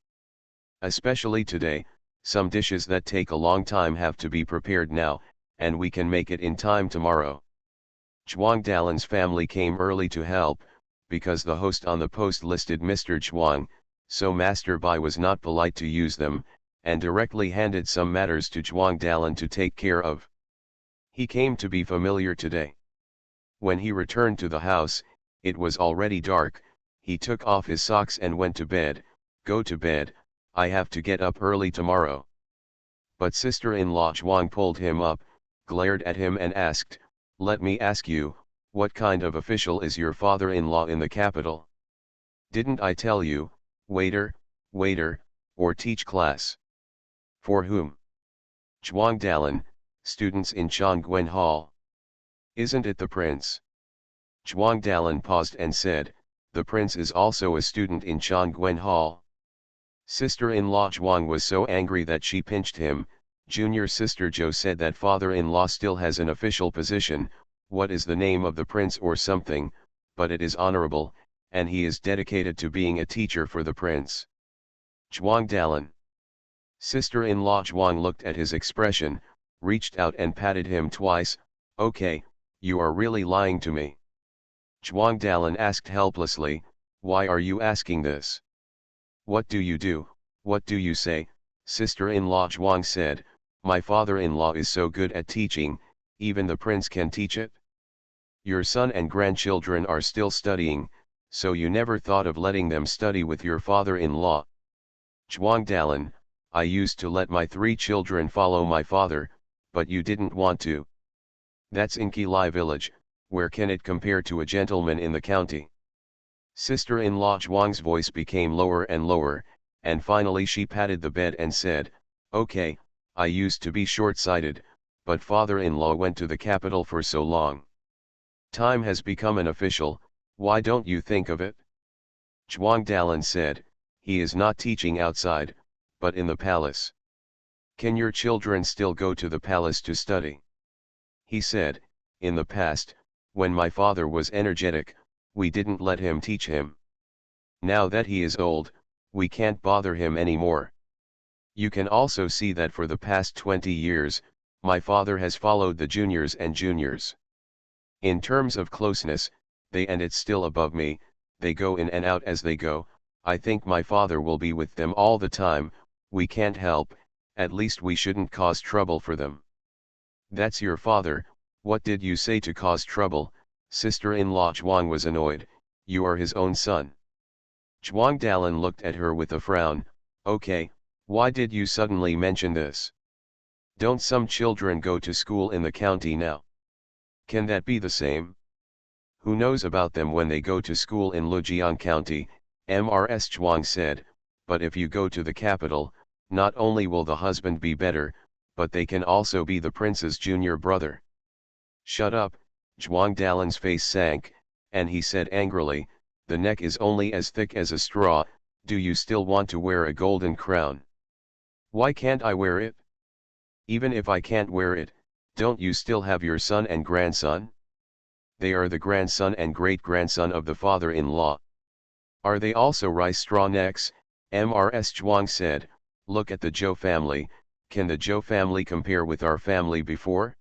Especially today, some dishes that take a long time have to be prepared now, and we can make it in time tomorrow. Zhuang Dalan's family came early to help, because the host on the post listed Mr. Zhuang, so Master Bai was not polite to use them, and directly handed some matters to Zhuang Dalan to take care of. He came to be familiar today. When he returned to the house, it was already dark. He took off his socks and went to bed. Go to bed, I have to get up early tomorrow. But sister-in-law Zhuang pulled him up, glared at him and asked, let me ask you, what kind of official is your father-in-law in the capital? Didn't I tell you, waiter, or teach class? For whom? Zhuang Dalan, students in Chongguan Hall. Isn't it the prince? Zhuang Dalan paused and said, the prince is also a student in Chongguan Hall. Sister-in-law Zhuang was so angry that she pinched him. Junior sister Zhou said that father-in-law still has an official position, what is the name of the prince or something, but it is honorable, and he is dedicated to being a teacher for the prince. Zhuang Dalan. Sister-in-law Zhuang looked at his expression, reached out and patted him twice, okay, you are really lying to me. Zhuang Dalan asked helplessly, why are you asking this? What do you do, what do you say? Sister-in-law Zhuang said, my father-in-law is so good at teaching, even the prince can teach it. Your son and grandchildren are still studying, so you never thought of letting them study with your father-in-law. Zhuang Dalan, I used to let my 3 children follow my father, but you didn't want to. That's in Qilai village, where can it compare to a gentleman in the county? Sister-in-law Zhuang's voice became lower and lower, and finally she patted the bed and said, okay, I used to be short-sighted, but father-in-law went to the capital for so long. Time has become an official, why don't you think of it? Zhuang Dalan said, he is not teaching outside, but in the palace. Can your children still go to the palace to study? He said, in the past, when my father was energetic, we didn't let him teach him. Now that he is old, we can't bother him anymore. You can also see that for the past 20 years, my father has followed the juniors and juniors. In terms of closeness, they and it's still above me, they go in and out as they go. I think my father will be with them all the time. We can't help, at least we shouldn't cause trouble for them. That's your father. What did you say to cause trouble? Sister-in-law Zhuang was annoyed. You are his own son. Zhuang Dalin looked at her with a frown. Okay, why did you suddenly mention this? Don't some children go to school in the county now? Can that be the same? Who knows about them when they go to school in Lujiang County? Mrs. Zhuang said, but if you go to the capital, not only will the husband be better, but they can also be the prince's junior brother. Shut up, Zhuang Dalin's face sank, and he said angrily, the neck is only as thick as a straw, do you still want to wear a golden crown? Why can't I wear it? Even if I can't wear it, don't you still have your son and grandson? They are the grandson and great-grandson of the father-in-law. Are they also rice straw necks? Mrs. Zhuang said, look at the Zhou family, can the Zhou family compare with our family before?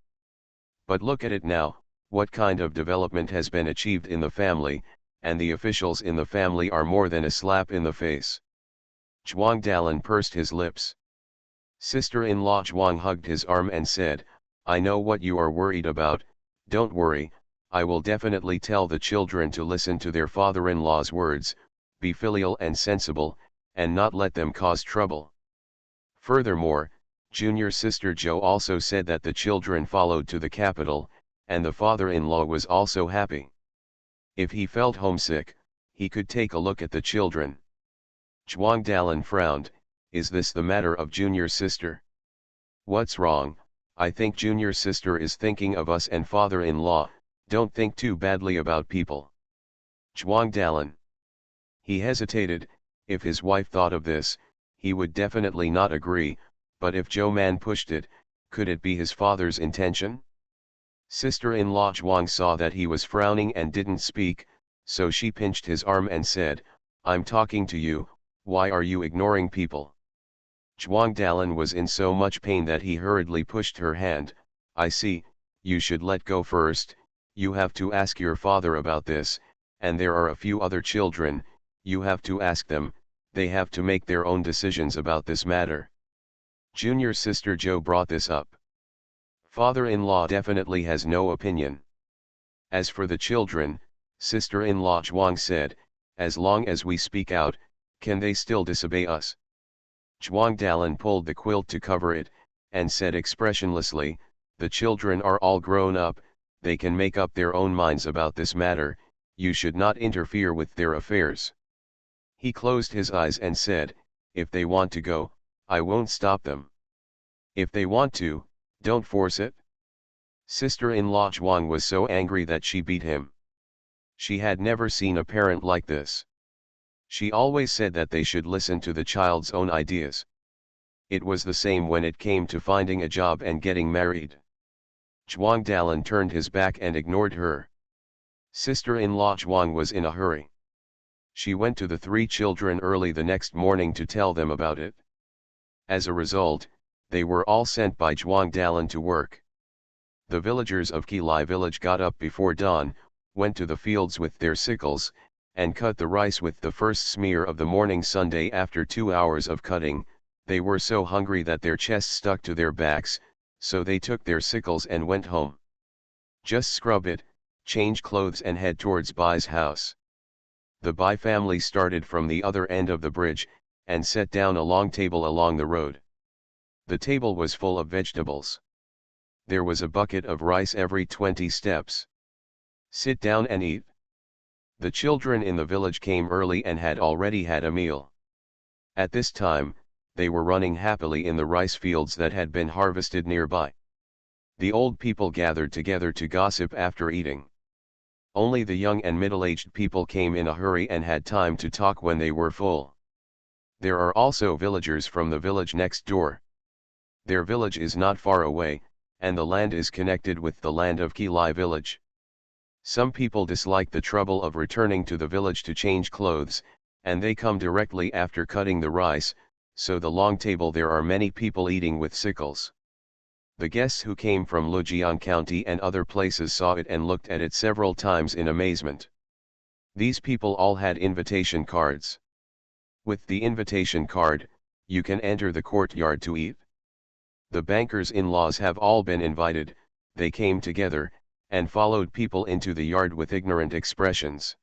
But look at it now, what kind of development has been achieved in the family, and the officials in the family are more than a slap in the face. Zhuang Dalin pursed his lips. Sister-in-law Zhuang hugged his arm and said, I know what you are worried about, don't worry, I will definitely tell the children to listen to their father-in-law's words, be filial and sensible, and not let them cause trouble. Furthermore, junior sister Zhou also said that the children followed to the capital, and the father-in-law was also happy. If he felt homesick, he could take a look at the children. Zhuang Dalin frowned, is this the matter of junior sister? What's wrong? I think junior sister is thinking of us and father-in-law, don't think too badly about people. Zhuang Dalin. He hesitated, if his wife thought of this, he would definitely not agree, but if Zhou Man pushed it, could it be his father's intention? Sister-in-law Zhuang saw that he was frowning and didn't speak, so she pinched his arm and said, I'm talking to you, why are you ignoring people? Zhuang Dalin was in so much pain that he hurriedly pushed her hand. I see, you should let go first, you have to ask your father about this, and there are a few other children, you have to ask them, they have to make their own decisions about this matter. Junior sister Zhou brought this up. Father-in-law definitely has no opinion. As for the children, sister-in-law Zhuang said, as long as we speak out, can they still disobey us? Zhuang Dalin pulled the quilt to cover it, and said expressionlessly, the children are all grown up, they can make up their own minds about this matter, you should not interfere with their affairs. He closed his eyes and said, if they want to go, I won't stop them. If they want to, don't force it. Sister-in-law Zhuang was so angry that she beat him. She had never seen a parent like this. She always said that they should listen to the child's own ideas. It was the same when it came to finding a job and getting married. Zhuang Dalin turned his back and ignored her. Sister-in-law Zhuang was in a hurry. She went to the three children early the next morning to tell them about it. As a result, they were all sent by Zhuang Dalin to work. The villagers of Qilai village got up before dawn, went to the fields with their sickles, and cut the rice with the first smear of the morning sun. After 2 hours of cutting, they were so hungry that their chests stuck to their backs, so they took their sickles and went home. Just scrub it, change clothes and head towards Bai's house. The Bai family started from the other end of the bridge, and set down a long table along the road. The table was full of vegetables. There was a bucket of rice every 20 steps. Sit down and eat. The children in the village came early and had already had a meal. At this time, they were running happily in the rice fields that had been harvested nearby. The old people gathered together to gossip after eating. Only the young and middle-aged people came in a hurry and had time to talk when they were full. There are also villagers from the village next door. Their village is not far away, and the land is connected with the land of Qilai village. Some people dislike the trouble of returning to the village to change clothes, and they come directly after cutting the rice, so the long table there are many people eating with sickles. The guests who came from Lujian County and other places saw it and looked at it several times in amazement. These people all had invitation cards. With the invitation card, you can enter the courtyard to eat. The bankers' in-laws have all been invited, they came together, and followed people into the yard with ignorant expressions.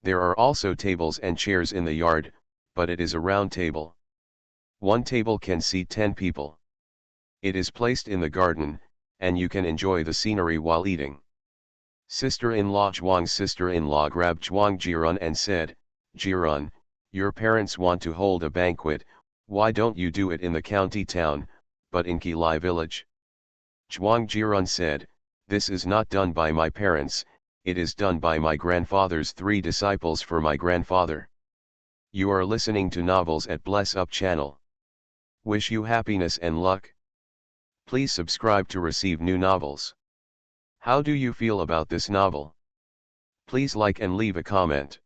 There are also tables and chairs in the yard, but it is a round table. One table can seat 10 people. It is placed in the garden, and you can enjoy the scenery while eating. Sister-in-law Zhuang's sister-in-law grabbed Zhuang Jirun and said, "Jirun, your parents want to hold a banquet, why don't you do it in the county town, but in Qilai village?" Zhuang Jirun said, "This is not done by my parents, it is done by my grandfather's 3 disciples for my grandfather." You are listening to Novels at Bless Up channel. Wish you happiness and luck. Please subscribe to receive new novels. How do you feel about this novel? Please like and leave a comment.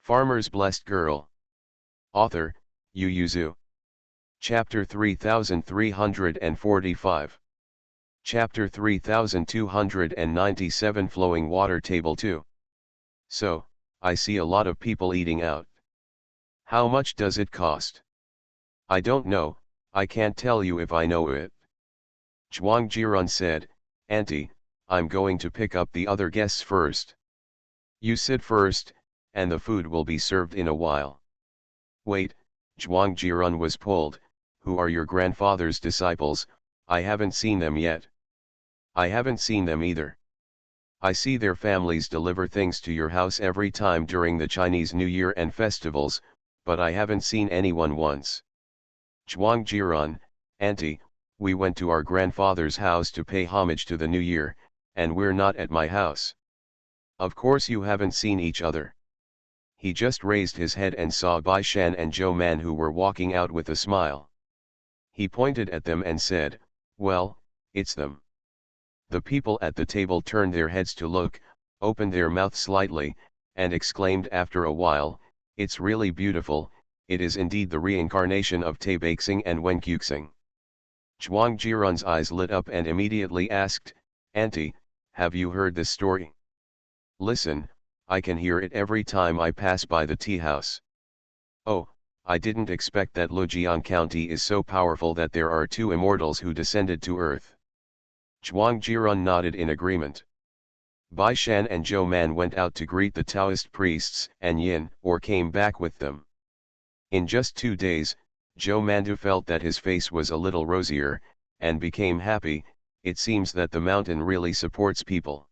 Farmer's Blessed Girl. Author, Yu Yuzu. Chapter 3345. Chapter 3297 Flowing Water Table 2. So, I see a lot of people eating out. How much does it cost? I don't know, I can't tell you if I know it. Zhuang Jirun said, "Auntie, I'm going to pick up the other guests first. You sit first, and the food will be served in a while." "Wait," Zhuang Jirun was pulled, "who are your grandfather's disciples? I haven't seen them yet." "I haven't seen them either. I see their families deliver things to your house every time during the Chinese New Year and festivals, but I haven't seen anyone once." "Zhuang Jirun, Auntie, we went to our grandfather's house to pay homage to the New Year, and we're not at my house." "Of course you haven't seen each other." He just raised his head and saw Bai Shan and Zhou Man who were walking out with a smile. He pointed at them and said, "Well, it's them." The people at the table turned their heads to look, opened their mouths slightly, and exclaimed after a while, "It's really beautiful, it is indeed the reincarnation of Taibeixing and Wenkuxing." Zhuang Jirun's eyes lit up and immediately asked, "Auntie, have you heard this story?" "Listen, I can hear it every time I pass by the tea house." "Oh, I didn't expect that Lujian County is so powerful that there are 2 immortals who descended to earth." Zhuang Jirun nodded in agreement. Bai Shan and Zhou Man went out to greet the Taoist priests and Yin or came back with them. In just 2 days, Zhou Mandu felt that his face was a little rosier, and became happy. It seems that the mountain really supports people.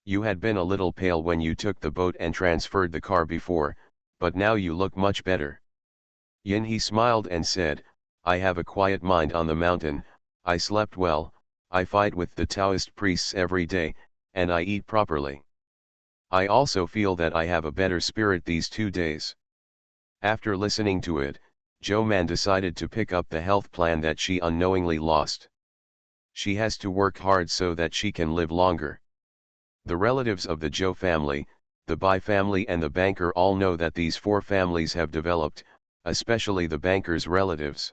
You had been a little pale when you took the boat and transferred the car before, but now you look much better. Yin he smiled and said, "I have a quiet mind on the mountain, I slept well, I fight with the Taoist priests every day, and I eat properly. I also feel that I have a better spirit these 2 days." After listening to it, Zhou Man decided to pick up the health plan that she unknowingly lost. She has to work hard so that she can live longer. The relatives of the Zhou family, the Bai family and the banker all know that these 4 families have developed, especially the banker's relatives.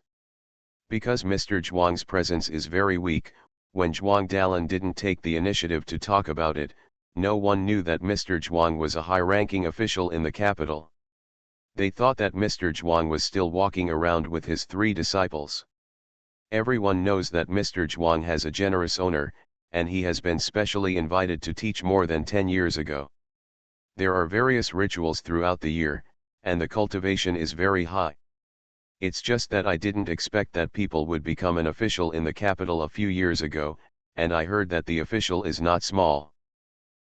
Because Mr. Zhuang's presence is very weak, when Zhuang Dalan didn't take the initiative to talk about it, no one knew that Mr. Zhuang was a high-ranking official in the capital. They thought that Mr. Zhuang was still walking around with his 3 disciples. Everyone knows that Mr. Zhuang has a generous owner, and he has been specially invited to teach more than 10 years ago. There are various rituals throughout the year, and the cultivation is very high. It's just that I didn't expect that people would become an official in the capital a few years ago, and I heard that the official is not small.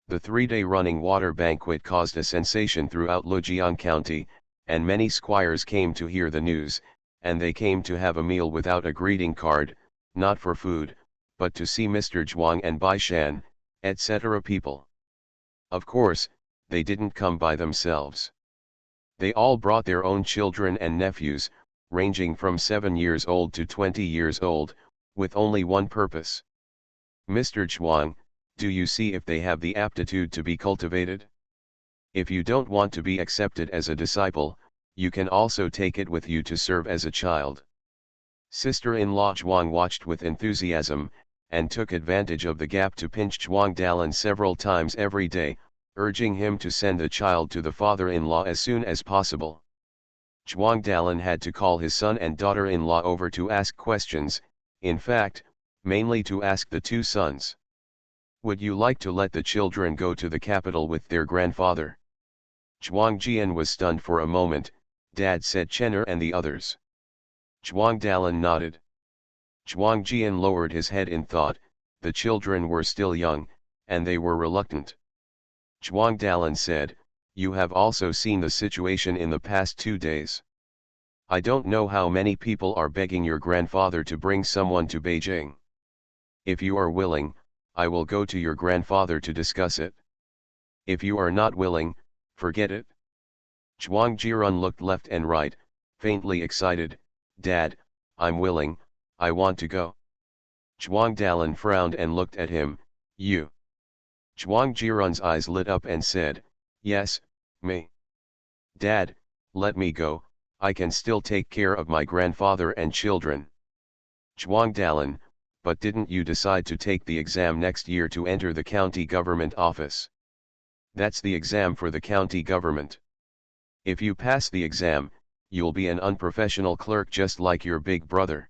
The 3-day running water banquet caused a sensation throughout Lujian County, and many squires came to hear the news, and they came to have a meal without a greeting card, not for food, but to see Mr. Zhuang and Bai Shan, etc. people. Of course, they didn't come by themselves. They all brought their own children and nephews, ranging from 7 years old to 20 years old, with only one purpose. "Mr. Zhuang, do you see if they have the aptitude to be cultivated? If you don't want to be accepted as a disciple, you can also take it with you to serve as a child. Sister-in-law Zhuang watched with enthusiasm, and took advantage of the gap to pinch Zhuang Dalan several times every day, urging him to send the child to the father-in-law as soon as possible. Zhuang Dalan had to call his son and daughter-in-law over to ask questions, in fact, mainly to ask the two sons. Would you like to let the children go to the capital with their grandfather? Zhuang Jian was stunned for a moment. Dad, said Chener and the others. Zhuang Dalan nodded. Zhuang Jian lowered his head in thought. The children were still young, and they were reluctant. Zhuang Dalan said, you have also seen the situation in the past 2 days. I don't know how many people are begging your grandfather to bring someone to Beijing. If you are willing, I will go to your grandfather to discuss it. If you are not willing, forget it. Zhuang Jiran looked left and right, faintly excited. Dad, I'm willing, I want to go. Zhuang Dalan frowned and looked at him. You. Zhuang Jiran's eyes lit up and said, yes, me. Dad, let me go, I can still take care of my grandfather and children. Zhuang Dalan, but didn't you decide to take the exam next year to enter the county government office? That's the exam for the county government. If you pass the exam, you'll be an unprofessional clerk just like your big brother.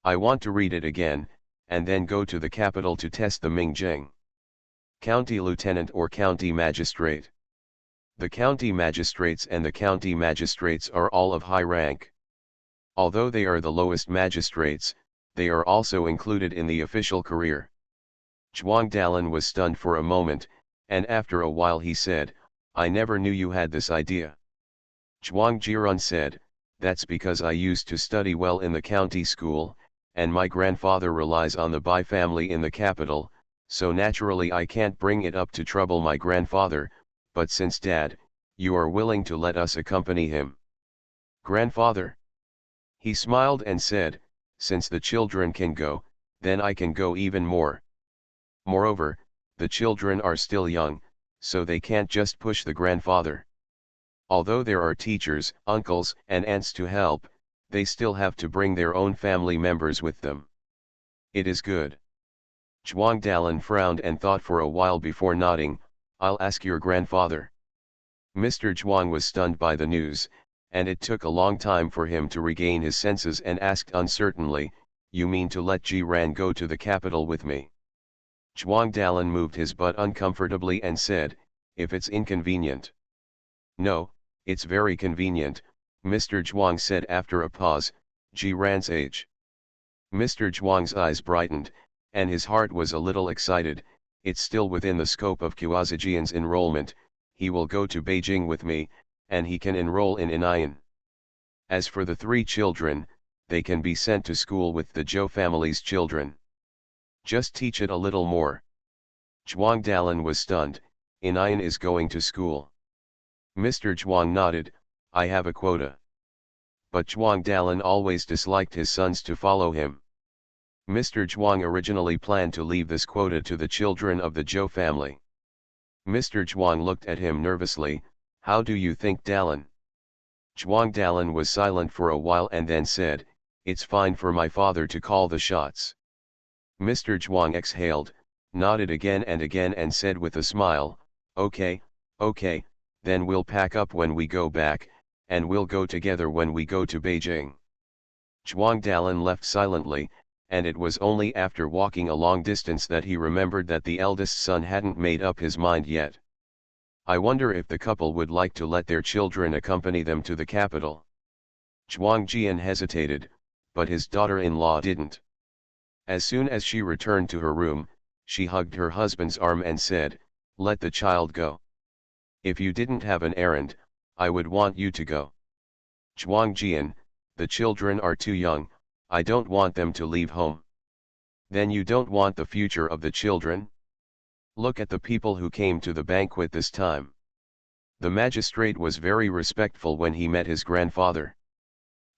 I want to read it again, and then go to the capital to test the Mingjing. County lieutenant or county magistrate. The county magistrates and the county magistrates are all of high rank. Although they are the lowest magistrates, they are also included in the official career. Zhuang Dalan was stunned for a moment, and after a while he said, I never knew you had this idea. Zhuang Jiran said, that's because I used to study well in the county school, and my grandfather relies on the Bai family in the capital, so naturally I can't bring it up to trouble my grandfather, but since Dad, you are willing to let us accompany him. Grandfather? He smiled and said, since the children can go, then I can go even more. Moreover, the children are still young, so they can't just push the grandfather. Although there are teachers, uncles, and aunts to help, they still have to bring their own family members with them. It is good. Zhuang Dalan frowned and thought for a while before nodding, I'll ask your grandfather. Mr. Zhuang was stunned by the news, and it took a long time for him to regain his senses and asked uncertainly, you mean to let Ji Ran go to the capital with me? Zhuang Dalan moved his butt uncomfortably and said, if it's inconvenient. No, it's very convenient, Mr. Zhuang said after a pause. Ji Ran's age. Mr. Zhuang's eyes brightened, and his heart was a little excited. It's still within the scope of Quazijian's enrollment. He will go to Beijing with me, and he can enroll in Anian. As for the 3 children, they can be sent to school with the Zhou family's children. Just teach it a little more. Zhuang Dalan was stunned. Anian is going to school. Mr. Zhuang nodded, I have a quota. But Zhuang Dalan always disliked his sons to follow him. Mr. Zhuang originally planned to leave this quota to the children of the Zhou family. Mr. Zhuang looked at him nervously, how do you think, Dalan? Zhuang Dalan was silent for a while and then said, it's fine for my father to call the shots. Mr. Zhuang exhaled, nodded again and said with a smile, okay, then we'll pack up when we go back, and we'll go together when we go to Beijing. Zhuang Dalan left silently, and it was only after walking a long distance that he remembered that the eldest son hadn't made up his mind yet. I wonder if the couple would like to let their children accompany them to the capital. Zhuang Jian hesitated, but his daughter-in-law didn't. As soon as she returned to her room, she hugged her husband's arm and said, let the child go. If you didn't have an errand, I would want you to go. Zhuang Jian, the children are too young, I don't want them to leave home. Then you don't want the future of the children? Look at the people who came to the banquet this time. The magistrate was very respectful when he met his grandfather.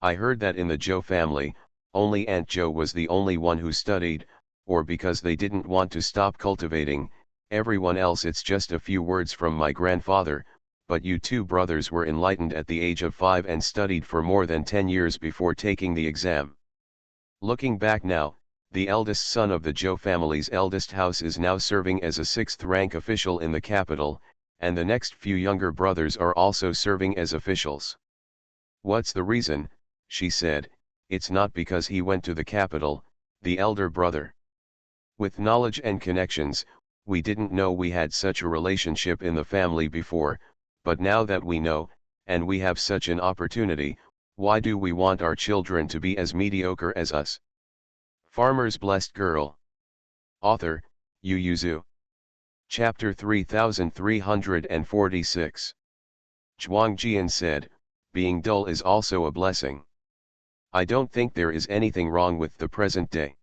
I heard that in the Zhou family, only Aunt Zhou was the only one who studied, or because they didn't want to stop cultivating, everyone else it's just a few words from my grandfather, but you two brothers were enlightened at the age of 5 and studied for more than 10 years before taking the exam. Looking back now, the eldest son of the Zhou family's eldest house is now serving as a 6th-rank official in the capital, and the next few younger brothers are also serving as officials. What's the reason? She said. It's not because he went to the capital, the elder brother. With knowledge and connections, we didn't know we had such a relationship in the family before, but now that we know, and we have such an opportunity, why do we want our children to be as mediocre as us? Farmer's Blessed Girl. Author, Yu Yuzu. Chapter 3346. Zhuangjian said, being dull is also a blessing. I don't think there is anything wrong with the present day.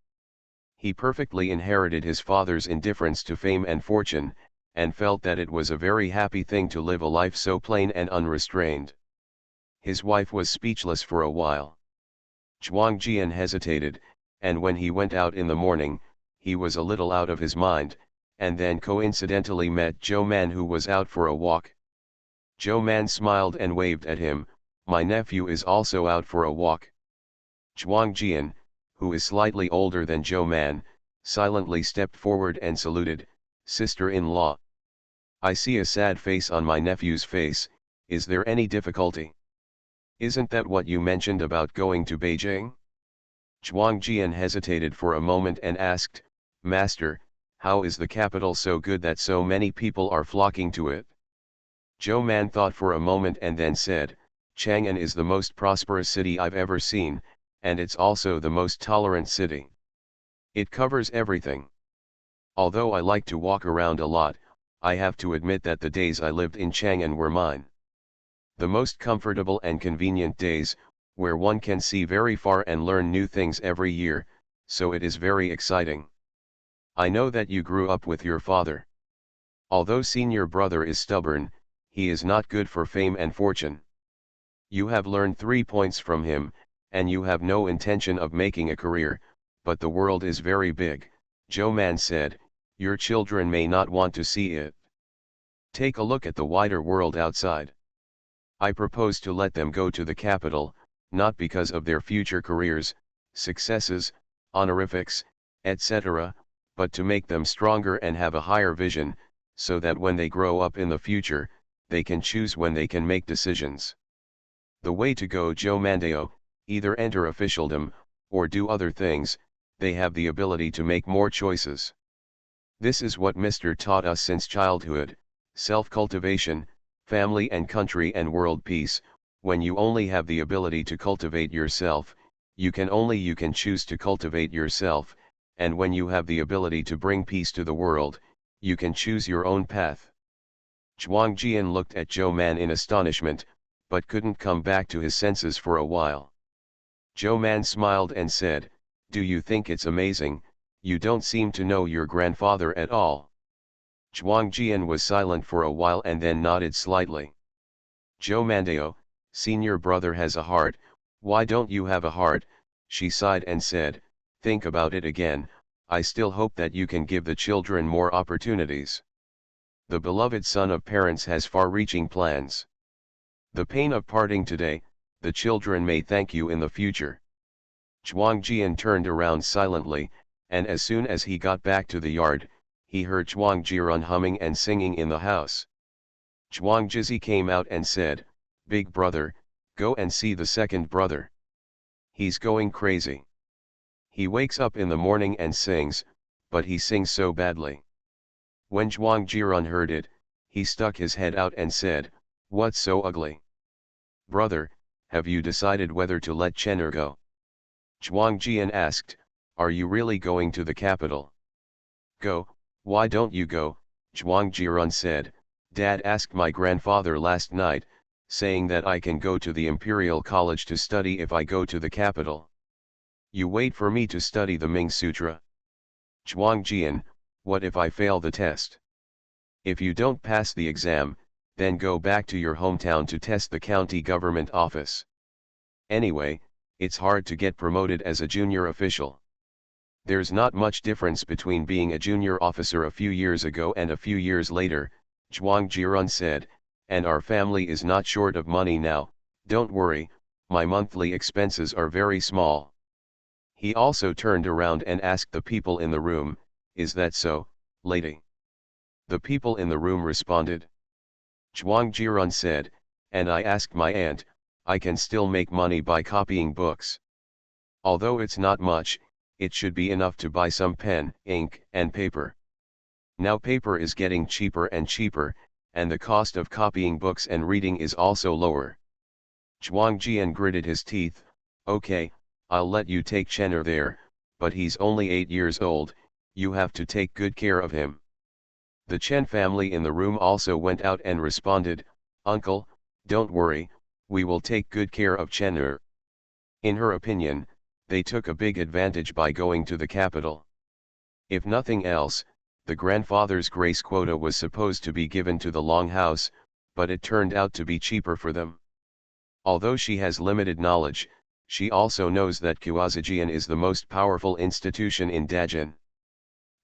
He perfectly inherited his father's indifference to fame and fortune, and felt that it was a very happy thing to live a life so plain and unrestrained. His wife was speechless for a while. Zhuangjian hesitated, and when he went out in the morning, he was a little out of his mind, and then coincidentally met Zhou Man, who was out for a walk. Zhou Man smiled and waved at him. My nephew is also out for a walk. Zhuangjian, who is slightly older than Zhou Man, silently stepped forward and saluted, sister-in-law. I see a sad face on my nephew's face. Is there any difficulty? Isn't that what you mentioned about going to Beijing? Zhuangjian hesitated for a moment and asked, Master, how is the capital so good that so many people are flocking to it? Zhou Man thought for a moment and then said, Chang'an is the most prosperous city I've ever seen, and it's also the most tolerant city. It covers everything. Although I like to walk around a lot, I have to admit that the days I lived in Chang'an were mine. The most comfortable and convenient days, where one can see very far and learn new things every year, so it is very exciting. I know that you grew up with your father. Although senior brother is stubborn, he is not good for fame and fortune. You have learned 3 points from him, and you have no intention of making a career, but the world is very big, Zhou Man said. Your children may not want to see it. Take a look at the wider world outside. I propose to let them go to the capital, not because of their future careers, successes, honorifics, etc., but to make them stronger and have a higher vision, so that when they grow up in the future, they can choose when they can make decisions. The way to go, Zhou Mandao, either enter officialdom, or do other things. They have the ability to make more choices. This is what Mr. taught us since childhood, self-cultivation, family and country and world peace. When you only have the ability to cultivate yourself, you can choose to cultivate yourself, and when you have the ability to bring peace to the world, you can choose your own path. Zhuangjian looked at Zhou Man in astonishment, but couldn't come back to his senses for a while. Zhou Man smiled and said, Do you think it's amazing? You don't seem to know your grandfather at all. Zhuangjian was silent for a while and then nodded slightly. Zhou Mandao, senior brother has a heart. Why don't you have a heart? She sighed and said, Think about it again. I still hope that you can give the children more opportunities. The beloved son of parents has far-reaching plans. The pain of parting today, the children may thank you in the future. Zhuangjian turned around silently, and as soon as he got back to the yard, he heard Zhuangjian humming and singing in the house. Zhuangjizi came out and said, Big brother, go and see the second brother. He's going crazy. He wakes up in the morning and sings, but he sings so badly. When Zhuangjian heard it, he stuck his head out and said, What's so ugly? Brother, have you decided whether to let Chener go? Zhuangjian asked, Are you really going to the capital? Go, why don't you go? Zhuangjian said, Dad asked my grandfather last night, saying that I can go to the Imperial College to study if I go to the capital. You wait for me to study the Ming Sutra. Zhuangjian, what if I fail the test? If you don't pass the exam, then go back to your hometown to test the county government office. Anyway, it's hard to get promoted as a junior official. There's not much difference between being a junior officer a few years ago and a few years later, Zhuangjian said, and our family is not short of money now, don't worry, my monthly expenses are very small. He also turned around and asked the people in the room, is that so, lady? The people in the room responded. Zhuang Jirun said, and I asked my aunt, I can still make money by copying books. Although it's not much, it should be enough to buy some pen, ink, and paper. Now paper is getting cheaper and cheaper, and the cost of copying books and reading is also lower. Zhuang Jian gritted his teeth, okay, I'll let you take Chen'er there, but he's only 8 years old, you have to take good care of him. The Chen family in the room also went out and responded, Uncle, don't worry, we will take good care of Chen'er. In her opinion, they took a big advantage by going to the capital. If nothing else, the grandfather's grace quota was supposed to be given to the Longhouse, but it turned out to be cheaper for them. Although she has limited knowledge, she also knows that Kuazijian is the most powerful institution in Dajin.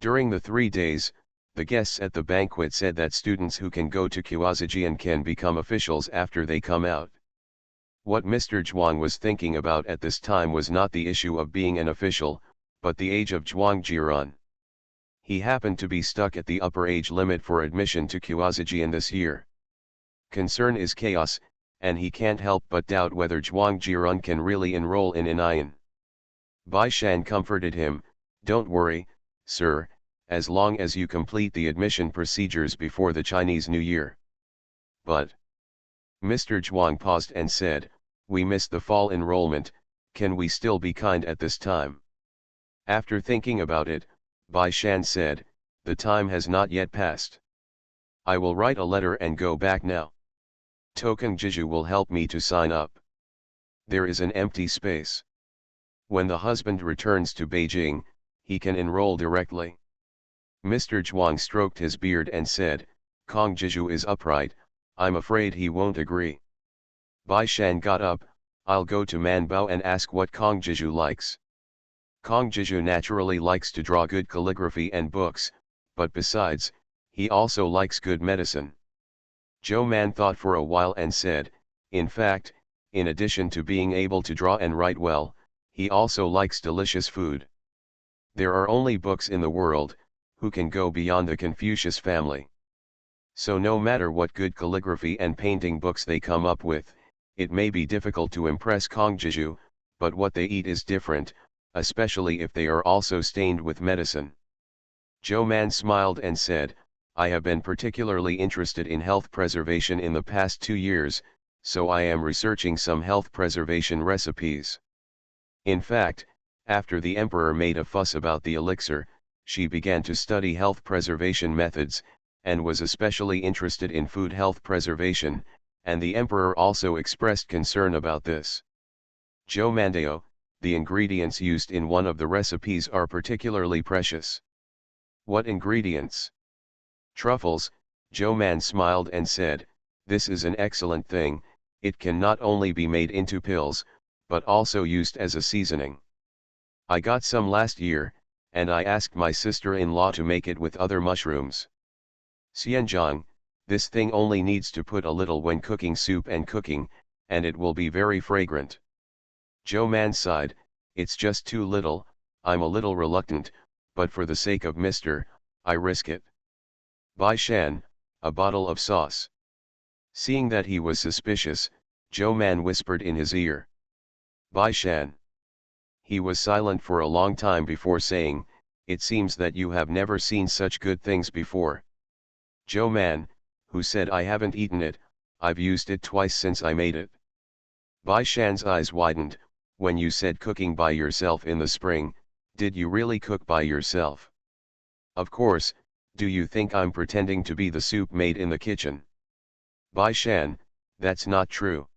During the 3 days, the guests at the banquet said that students who can go to Kuazijian can become officials after they come out. What Mr. Zhuang was thinking about at this time was not the issue of being an official, but the age of Zhuang Jirun. He happened to be stuck at the upper age limit for admission to Kuazijian this year. Concern is chaos, and he can't help but doubt whether Zhuang Jirun can really enroll in Anian. Bai Shan comforted him, don't worry, sir, as long as you complete the admission procedures before the Chinese New Year. But Mr. Zhuang paused and said, we missed the fall enrollment, can we still be kind at this time? After thinking about it, Bai Shan said, the time has not yet passed. I will write a letter and go back now. Token Jiju will help me to sign up. There is an empty space. When the husband returns to Beijing, he can enroll directly. Mr. Zhuang stroked his beard and said, Kong Jiju is upright, I'm afraid he won't agree. Bai Shan got up, I'll go to Manbao and ask what Kong Jiju likes. Kong Jiju naturally likes to draw good calligraphy and books, but besides, he also likes good medicine. Zhou Man thought for a while and said, in fact, in addition to being able to draw and write well, he also likes delicious food. There are only books in the world, who can go beyond the Confucius family. So no matter what good calligraphy and painting books they come up with, it may be difficult to impress Kong Jiju, but what they eat is different, especially if they are also stained with medicine. Zhou Man smiled and said, I have been particularly interested in health preservation in the past 2 years, so I am researching some health preservation recipes. In fact, after the emperor made a fuss about the elixir, she began to study health preservation methods, and was especially interested in food health preservation, and the emperor also expressed concern about this. Zhou Mandao, the ingredients used in one of the recipes are particularly precious. What ingredients? Truffles, Zhou Man smiled and said, this is an excellent thing, it can not only be made into pills, but also used as a seasoning. I got some last year, and I asked my sister-in-law to make it with other mushrooms. Xianzhang, this thing only needs to put a little when cooking soup and cooking, and it will be very fragrant. Zhou Man sighed, it's just too little, I'm a little reluctant, but for the sake of Mr., I risk it. Bai Shan, a bottle of sauce. Seeing that he was suspicious, Zhou Man whispered in his ear. Bai Shan. He was silent for a long time before saying, it seems that you have never seen such good things before. Zhou Man, who said I haven't eaten it, I've used it twice since I made it. Bai Shan's eyes widened, when you said cooking by yourself in the spring, did you really cook by yourself? Of course, do you think I'm pretending to be the soup made in the kitchen? Bai Shan, that's not true.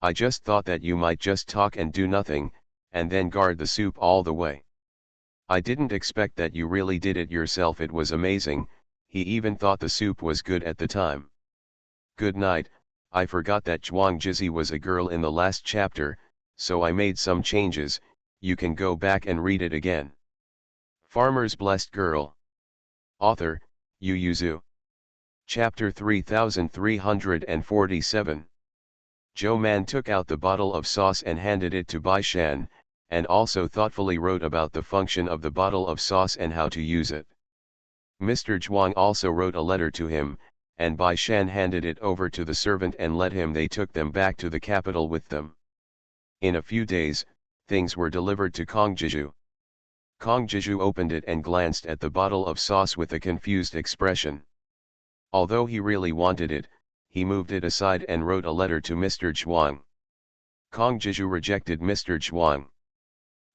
I just thought that you might just talk and do nothing, and then guard the soup all the way. I didn't expect that you really did it yourself. It was amazing, he even thought the soup was good at the time. Good night, I forgot that Zhuang Jizi was a girl in the last chapter, so I made some changes, you can go back and read it again. Farmer's Blessed Girl. Author, Yu Yuzu. Chapter 3347. Zhou Man took out the bottle of sauce and handed it to Bai Shan, and also thoughtfully wrote about the function of the bottle of sauce and how to use it. Mr. Zhuang also wrote a letter to him, and Bai Shan handed it over to the servant and let him. They took them back to the capital with them. In a few days, things were delivered to Kong Jiju. Kong Jiju opened it and glanced at the bottle of sauce with a confused expression. Although he really wanted it, he moved it aside and wrote a letter to Mr. Zhuang. Kong Jiju rejected Mr. Zhuang.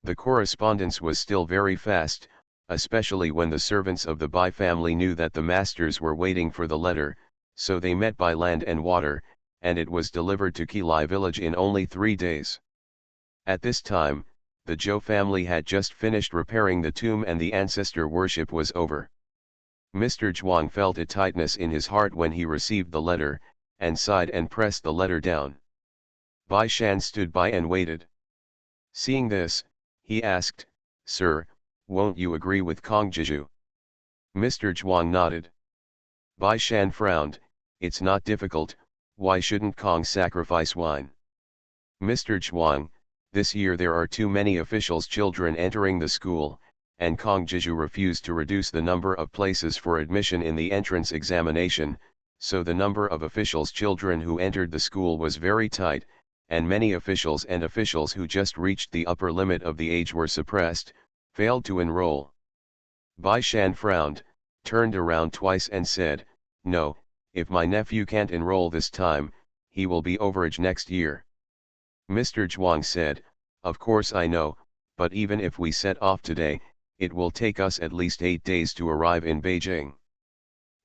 The correspondence was still very fast, especially when the servants of the Bai family knew that the masters were waiting for the letter, so they met by land and water, and it was delivered to Qilai village in only 3 days. At this time, the Zhou family had just finished repairing the tomb and the ancestor worship was over. Mr. Zhuang felt a tightness in his heart when he received the letter, and sighed and pressed the letter down. Bai Shan stood by and waited. Seeing this, he asked, "Sir, won't you agree with Kong Jiju?" Mr. Zhuang nodded. Bai Shan frowned, "It's not difficult, why shouldn't Kong sacrifice wine?" Mr. Zhuang, "This year there are too many officials' children entering the school, and Kong Jiju refused to reduce the number of places for admission in the entrance examination, so the number of officials' children who entered the school was very tight, and many officials and officials who just reached the upper limit of the age were suppressed, failed to enroll." Bai Shan frowned, turned around twice and said, "No, if my nephew can't enroll this time, he will be overage next year." Mr. Zhuang said, "Of course I know, but even if we set off today, it will take us at least 8 days to arrive in Beijing.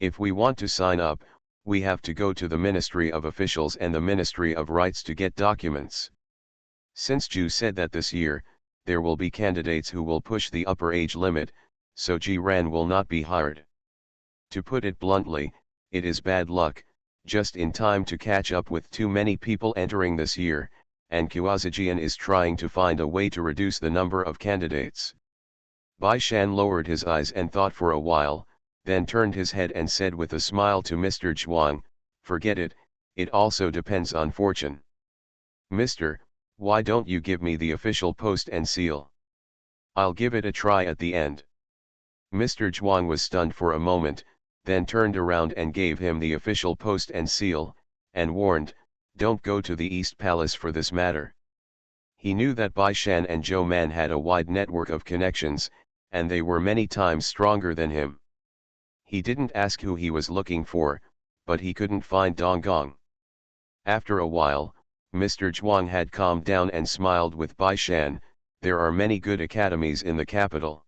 If we want to sign up, we have to go to the Ministry of Officials and the Ministry of Rights to get documents. Since Zhu said that this year, there will be candidates who will push the upper age limit, so Ji Ran will not be hired. To put it bluntly, it is bad luck, just in time to catch up with too many people entering this year, and Kuazijian is trying to find a way to reduce the number of candidates." Bai Shan lowered his eyes and thought for a while, then turned his head and said with a smile to Mr. Zhuang, "Forget it, it also depends on fortune. Mister, why don't you give me the official post and seal? I'll give it a try at the end." Mr. Zhuang was stunned for a moment, then turned around and gave him the official post and seal, and warned, "Don't go to the East Palace for this matter." He knew that Bai Shan and Zhou Man had a wide network of connections, and they were many times stronger than him. He didn't ask who he was looking for, but he couldn't find Dong Gong. After a while, Mr. Zhuang had calmed down and smiled with Bai Shan, "There are many good academies in the capital.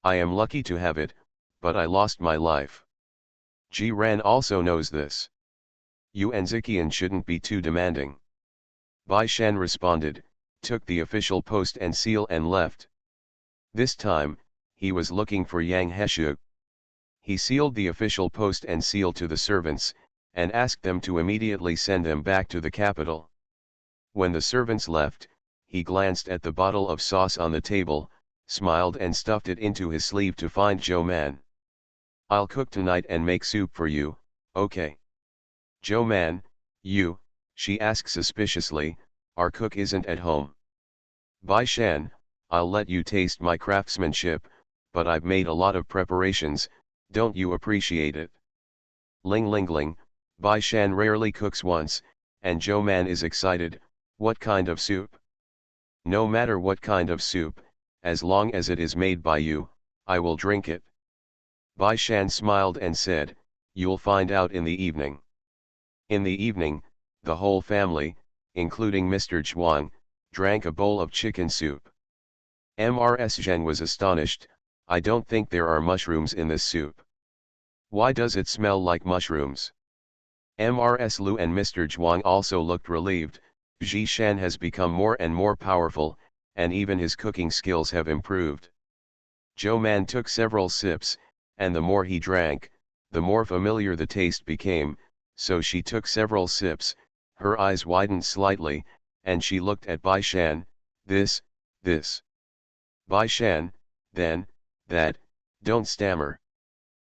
I am lucky to have it, but I lost my life. Ji Ran also knows this. You and Ziqian shouldn't be too demanding." Bai Shan responded, took the official post and seal and left. This time, he was looking for Yang Heshu. He sealed the official post and seal to the servants, and asked them to immediately send them back to the capital. When the servants left, he glanced at the bottle of sauce on the table, smiled and stuffed it into his sleeve to find Zhou Man. "I'll cook tonight and make soup for you, okay?" "Zhou Man, you," she asked suspiciously, "our cook isn't at home." "Bai Shan, I'll let you taste my craftsmanship, but I've made a lot of preparations, don't you appreciate it?" Ling ling ling, Bai Shan rarely cooks once, and Zhou Man is excited, "What kind of soup?" "No matter what kind of soup, as long as it is made by you, I will drink it." Bai Shan smiled and said, "You'll find out in the evening." In the evening, the whole family, including Mr. Zhuang, drank a bowl of chicken soup. Mrs. Zhen was astonished, "I don't think there are mushrooms in this soup. Why does it smell like mushrooms?" Mrs. Lu and Mr. Zhuang also looked relieved. Ji Shan has become more and more powerful, and even his cooking skills have improved. Zhou Man took several sips, and the more he drank, the more familiar the taste became, so she took several sips, her eyes widened slightly, and she looked at Bai Shan, this. Bai Shan, then, that, don't stammer.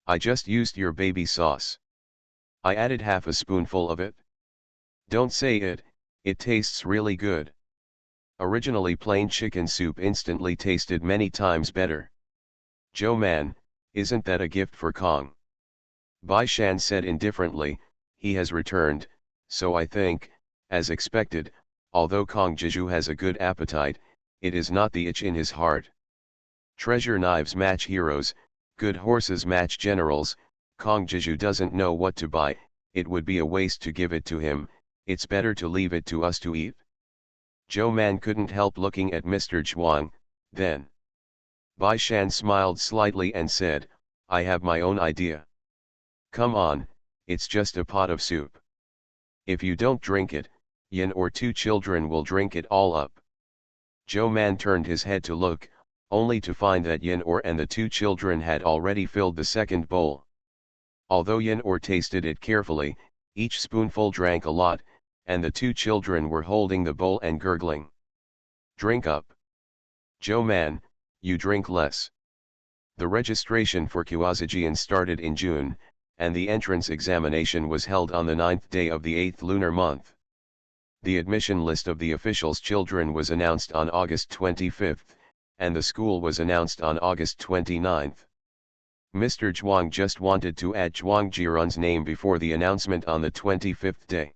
I just used your baby sauce. I added half a spoonful of it. Don't say it, it tastes really good. Originally plain chicken soup instantly tasted many times better. Joe man, isn't that a gift for Kong? Bai Shan said indifferently, he has returned, so I think, as expected, although Kong Jiju has a good appetite, it is not the itch in his heart. Treasure knives match heroes, good horses match generals. Kong Jiju doesn't know what to buy, it would be a waste to give it to him, it's better to leave it to us to eat. Joe man couldn't help looking at Mr. Zhuang, then. Bai Shan smiled slightly and said, I have my own idea. Come on, it's just a pot of soup. If you don't drink it, Yin or two children will drink it all up. Joe man turned his head to look, only to find that Yin or and the two children had already filled the second bowl. Although Yin or tasted it carefully, each spoonful drank a lot, and the two children were holding the bowl and gurgling. Drink up. Joe man, you drink less. The registration for Kuazijian started in June, and the entrance examination was held on the 9th day of the 8th lunar month. The admission list of the officials' children was announced on August 25, and the school was announced on August 29. Mr. Zhuang just wanted to add Zhuang Jirun's name before the announcement on the 25th day.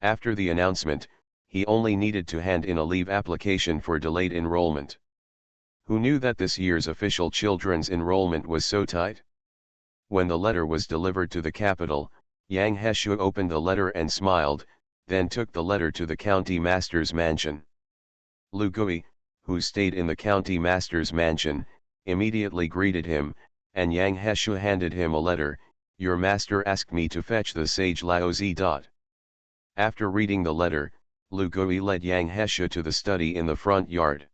After the announcement, he only needed to hand in a leave application for delayed enrollment. Who knew that this year's official children's enrollment was so tight? When the letter was delivered to the capital, Yang Heshu opened the letter and smiled, then took the letter to the county master's mansion. Lu Gui, who stayed in the county master's mansion, immediately greeted him, and Yang Heshu handed him a letter. Your master asked me to fetch the sage Laozi. After reading the letter, Lu Gui led Yang Heshu to the study in the front yard.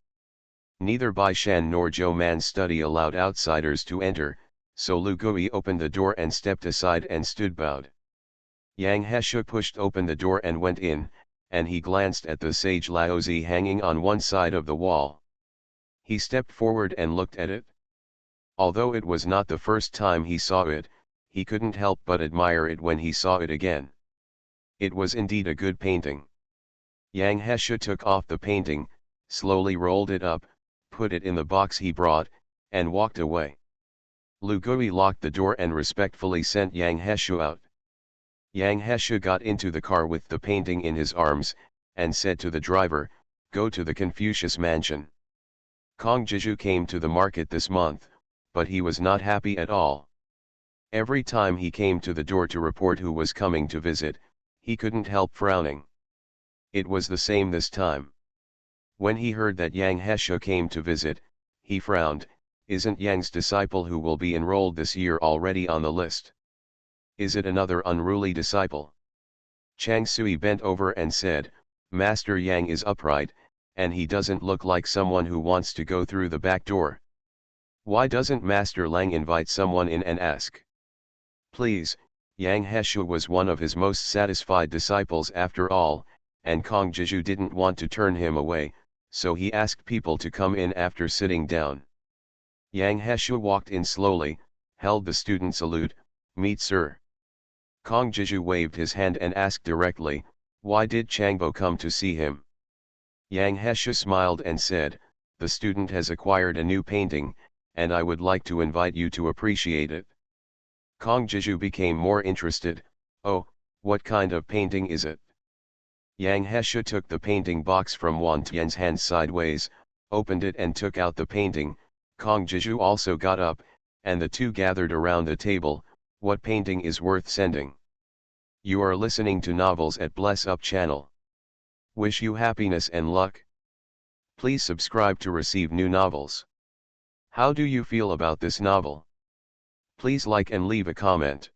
Neither Bai Shan nor Zhou Man's study allowed outsiders to enter, so Lu Gui opened the door and stepped aside and stood bowed. Yang Heshu pushed open the door and went in, and he glanced at the sage Laozi hanging on one side of the wall. He stepped forward and looked at it. Although it was not the first time he saw it, he couldn't help but admire it when he saw it again. It was indeed a good painting. Yang Heshu took off the painting, slowly rolled it up, put it in the box he brought, and walked away. Lu Gui locked the door and respectfully sent Yang Heshu out. Yang Heshu got into the car with the painting in his arms, and said to the driver, go to the Confucius mansion. Kong Jiju came to the market this month, but he was not happy at all. Every time he came to the door to report who was coming to visit, he couldn't help frowning. It was the same this time. When he heard that Yang Heshu came to visit, he frowned. Isn't Yang's disciple who will be enrolled this year already on the list? Is it another unruly disciple? Chang Sui bent over and said, Master Yang is upright, and he doesn't look like someone who wants to go through the back door. Why doesn't Master Lang invite someone in and ask? Please, Yang Heshu was one of his most satisfied disciples after all, and Kong Jiju didn't want to turn him away, so he asked people to come in after sitting down. Yang Heshu walked in slowly, held the student salute, meet sir. Kong Jiju waved his hand and asked directly, why did Changbo come to see him? Yang Heshu smiled and said, the student has acquired a new painting, and I would like to invite you to appreciate it. Kong Jiju became more interested. Oh, what kind of painting is it? Yang Heshu took the painting box from Wan Tian's hand sideways, opened it and took out the painting. Kong Jiju also got up, and the two gathered around the table. What painting is worth sending? You are listening to Novels at Bless Up channel. Wish you happiness and luck. Please subscribe to receive new novels. How do you feel about this novel? Please like and leave a comment.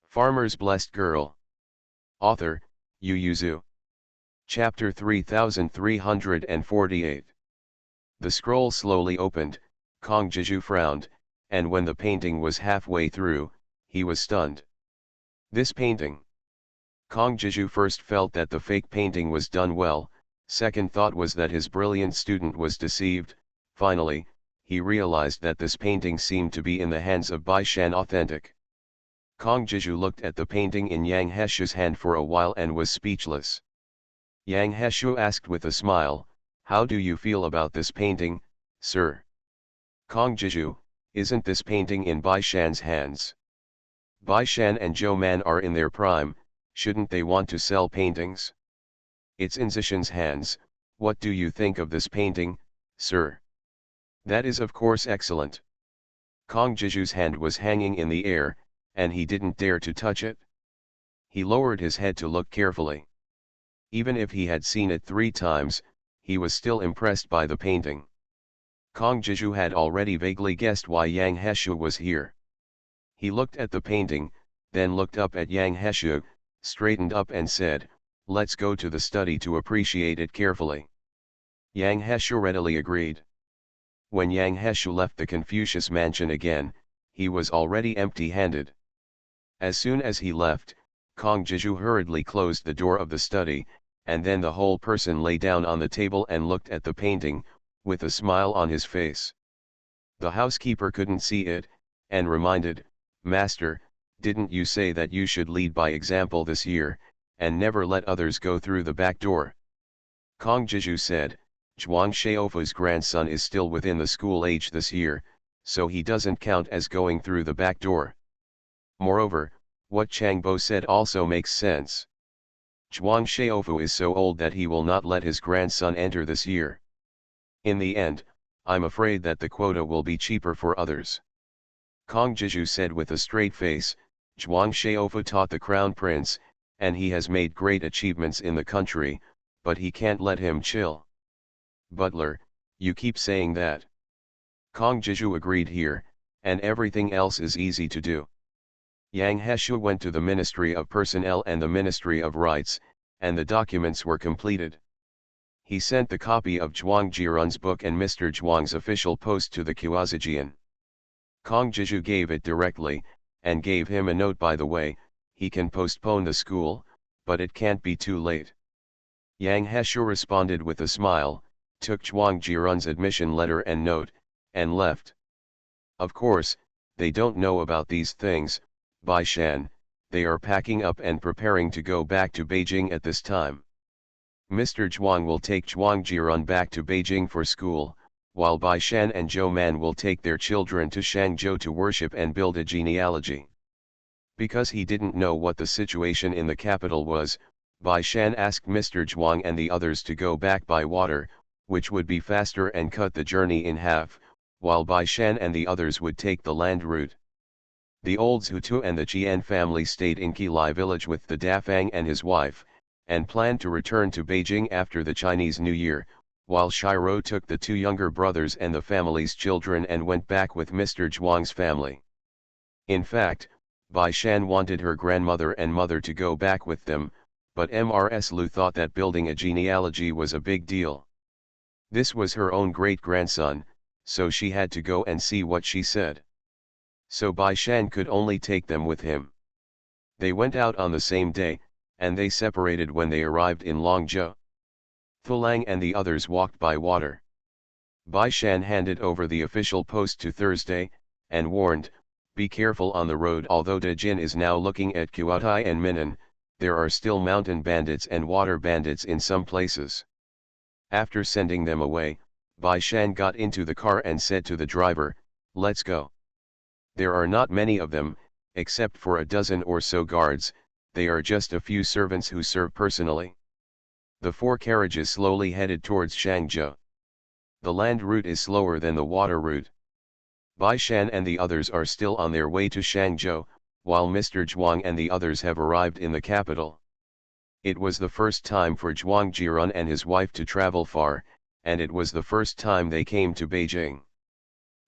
Farmer's Blessed Girl. Author, Yu Yuzu. Chapter 3348. The scroll slowly opened. Kong Jiju frowned, and when the painting was halfway through, he was stunned. This painting. Kong Jiju first felt that the fake painting was done well, second thought was that his brilliant student was deceived, finally, he realized that this painting seemed to be in the hands of Bai Shan authentic. Kong Jiju looked at the painting in Yang Heshu's hand for a while and was speechless. Yang Heshu asked with a smile, "How do you feel about this painting, sir?" Kong Jiju, "Isn't this painting in Bai Shan's hands? Bai Shan and Zhou Man are in their prime, shouldn't they want to sell paintings? It's in Zishan's hands. What do you think of this painting, sir?" "That is of course excellent." Kong Jiju's hand was hanging in the air, and he didn't dare to touch it. He lowered his head to look carefully. Even if he had seen it 3 times, he was still impressed by the painting. Kong Jiju had already vaguely guessed why Yang Heshu was here. He looked at the painting, then looked up at Yang Heshu, straightened up and said, "Let's go to the study to appreciate it carefully." Yang Heshu readily agreed. When Yang Heshu left the Confucius mansion again, he was already empty-handed. As soon as he left, Kong Jiju hurriedly closed the door of the study, and then the whole person lay down on the table and looked at the painting, with a smile on his face. The housekeeper couldn't see it, and reminded, "Master, didn't you say that you should lead by example this year, and never let others go through the back door?" Kong Jiju said, "Zhuang Shaofu's grandson is still within the school age this year, so he doesn't count as going through the back door. Moreover, what Changbo said also makes sense. Zhuang Shaofu is so old that he will not let his grandson enter this year. In the end, I'm afraid that the quota will be cheaper for others." Kong Jiju said with a straight face, "Zhuang Shaofu taught the crown prince, and he has made great achievements in the country, but he can't let him chill." "Butler, you keep saying that." Kong Jiju agreed here, "and everything else is easy to do." Yang Heshu went to the Ministry of Personnel and the Ministry of Rights, and the documents were completed. He sent the copy of Zhuang Jirun's book and Mr. Zhuang's official post to the Kuazijian. Kong Jiju gave it directly, and gave him a note by the way, he can postpone the school, but it can't be too late. Yang Heshu responded with a smile, took Zhuang Jirun's admission letter and note, and left. Of course, they don't know about these things, Bai Shan, they are packing up and preparing to go back to Beijing at this time. Mr. Zhuang will take Zhuang Jirun back to Beijing for school, while Bai Shan and Zhou Man will take their children to Shangzhou to worship and build a genealogy. Because he didn't know what the situation in the capital was, Bai Shan asked Mr. Zhuang and the others to go back by water, which would be faster and cut the journey in half, while Bai Shan and the others would take the land route. The old Zhutu and the Qian family stayed in Qilai village with the Dafang and his wife, and planned to return to Beijing after the Chinese New Year, while Shiro took the 2 younger brothers and the family's children and went back with Mr. Zhuang's family. In fact, Bai Shan wanted her grandmother and mother to go back with them, but Mrs. Lu thought that building a genealogy was a big deal. This was her own great-grandson, so she had to go and see what she said. So Bai Shan could only take them with him. They went out on the same day, and they separated when they arrived in Longzhou. Thulang and the others walked by water. Bai Shan handed over the official post to Thursday, and warned, "Be careful on the road. Although De Jin is now looking at Kuotai and Minnan, there are still mountain bandits and water bandits in some places." After sending them away, Bai Shan got into the car and said to the driver, "Let's go. There are not many of them, except for a dozen or so guards, they are just a few servants who serve personally." The 4 carriages slowly headed towards Shangzhou. The land route is slower than the water route. Bai Shan and the others are still on their way to Shangzhou, while Mr. Zhuang and the others have arrived in the capital. It was the first time for Zhuang Jirun and his wife to travel far, and it was the first time they came to Beijing.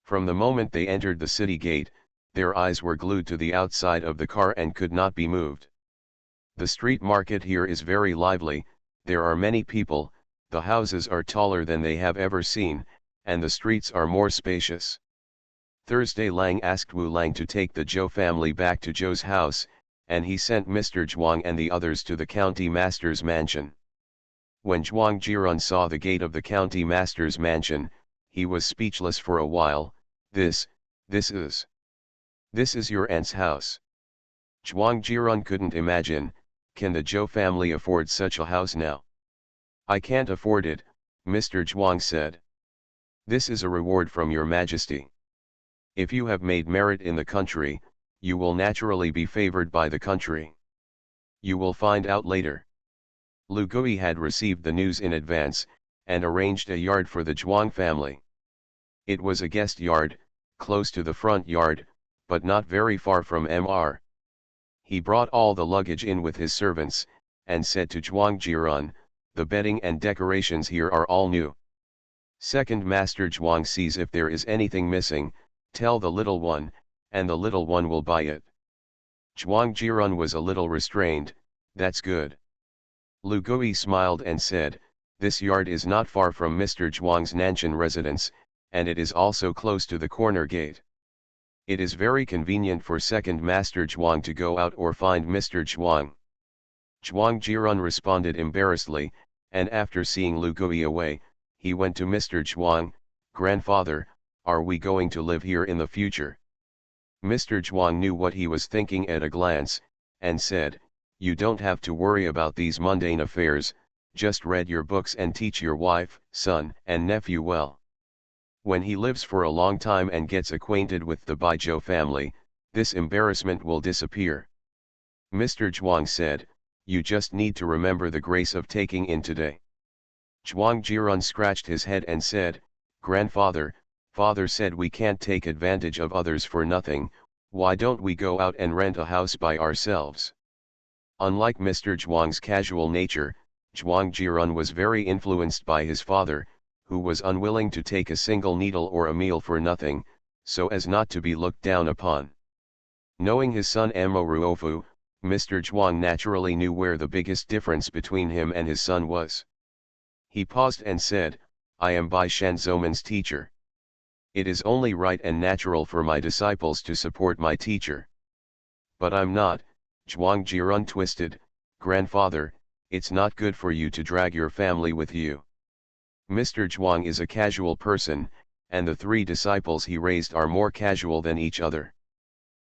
From the moment they entered the city gate, their eyes were glued to the outside of the car and could not be moved. The street market here is very lively, there are many people, the houses are taller than they have ever seen, and the streets are more spacious. Thursday Lang asked Wu Lang to take the Zhou family back to Zhou's house, and he sent Mr. Zhuang and the others to the county master's mansion. When Zhuang Jirun saw the gate of the county master's mansion, he was speechless for a while. This is your aunt's house." Zhuang Jirun couldn't imagine, can the Zhou family afford such a house now? I can't afford it, Mr. Zhuang said. This is a reward from your majesty. If you have made merit in the country, you will naturally be favored by the country. You will find out later. Lu Gui had received the news in advance, and arranged a yard for the Zhuang family. It was a guest yard, close to the front yard, but not very far from Mr. He brought all the luggage in with his servants, and said to Zhuang Jirun, the bedding and decorations here are all new. Second Master Zhuang sees if there is anything missing, tell the little one, and the little one will buy it. Zhuang Jirun was a little restrained, that's good. Lu Gui smiled and said, this yard is not far from Mr. Zhuang's Nanshan residence, and it is also close to the corner gate. It is very convenient for Second Master Zhuang to go out or find Mr. Zhuang. Zhuang Jirun responded embarrassedly, and after seeing Lu Gui away, he went to Mr. Zhuang, grandfather, are we going to live here in the future? Mr. Zhuang knew what he was thinking at a glance, and said, you don't have to worry about these mundane affairs, just read your books and teach your wife, son, and nephew well. When he lives for a long time and gets acquainted with the Baizhou family, this embarrassment will disappear. Mr. Zhuang said, you just need to remember the grace of taking in today. Zhuang Jirun scratched his head and said, grandfather, father said we can't take advantage of others for nothing, why don't we go out and rent a house by ourselves? Unlike Mr. Zhuang's casual nature, Zhuang Jirun was very influenced by his father, who was unwilling to take a single needle or a meal for nothing, so as not to be looked down upon. Knowing his son Mo Ruofu, Mr. Zhuang naturally knew where the biggest difference between him and his son was. He paused and said, I am Bai Shan Zoman's teacher. It is only right and natural for my disciples to support my teacher. But I'm not, Zhuang Jirun twisted, grandfather, it's not good for you to drag your family with you. Mr. Zhuang is a casual person, and the three disciples he raised are more casual than each other.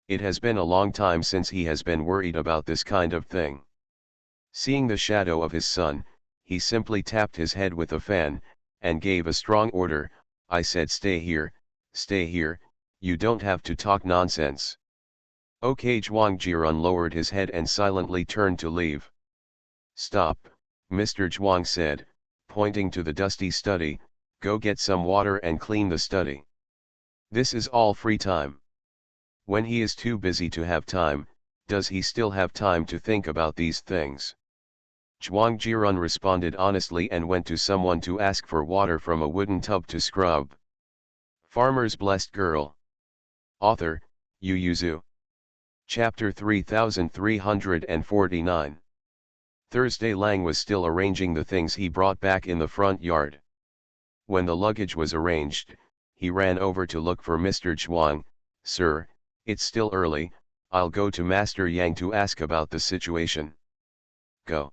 It has been a long time since he has been worried about this kind of thing. Seeing the shadow of his son, he simply tapped his head with a fan, and gave a strong order, I said stay here, you don't have to talk nonsense. Okay, Zhuang Jirun lowered his head and silently turned to leave. Stop, Mr. Zhuang said, pointing to the dusty study, go get some water and clean the study. This is all free time. When he is too busy to have time, does he still have time to think about these things? Zhuang Jirun responded honestly and went to someone to ask for water from a wooden tub to scrub. Farmer's Blessed Girl. Author, Yu Yuzu. Chapter 3349. Thursday Lang was still arranging the things he brought back in the front yard. When the luggage was arranged, he ran over to look for Mr. Zhuang. Sir, it's still early, I'll go to Master Yang to ask about the situation. Go.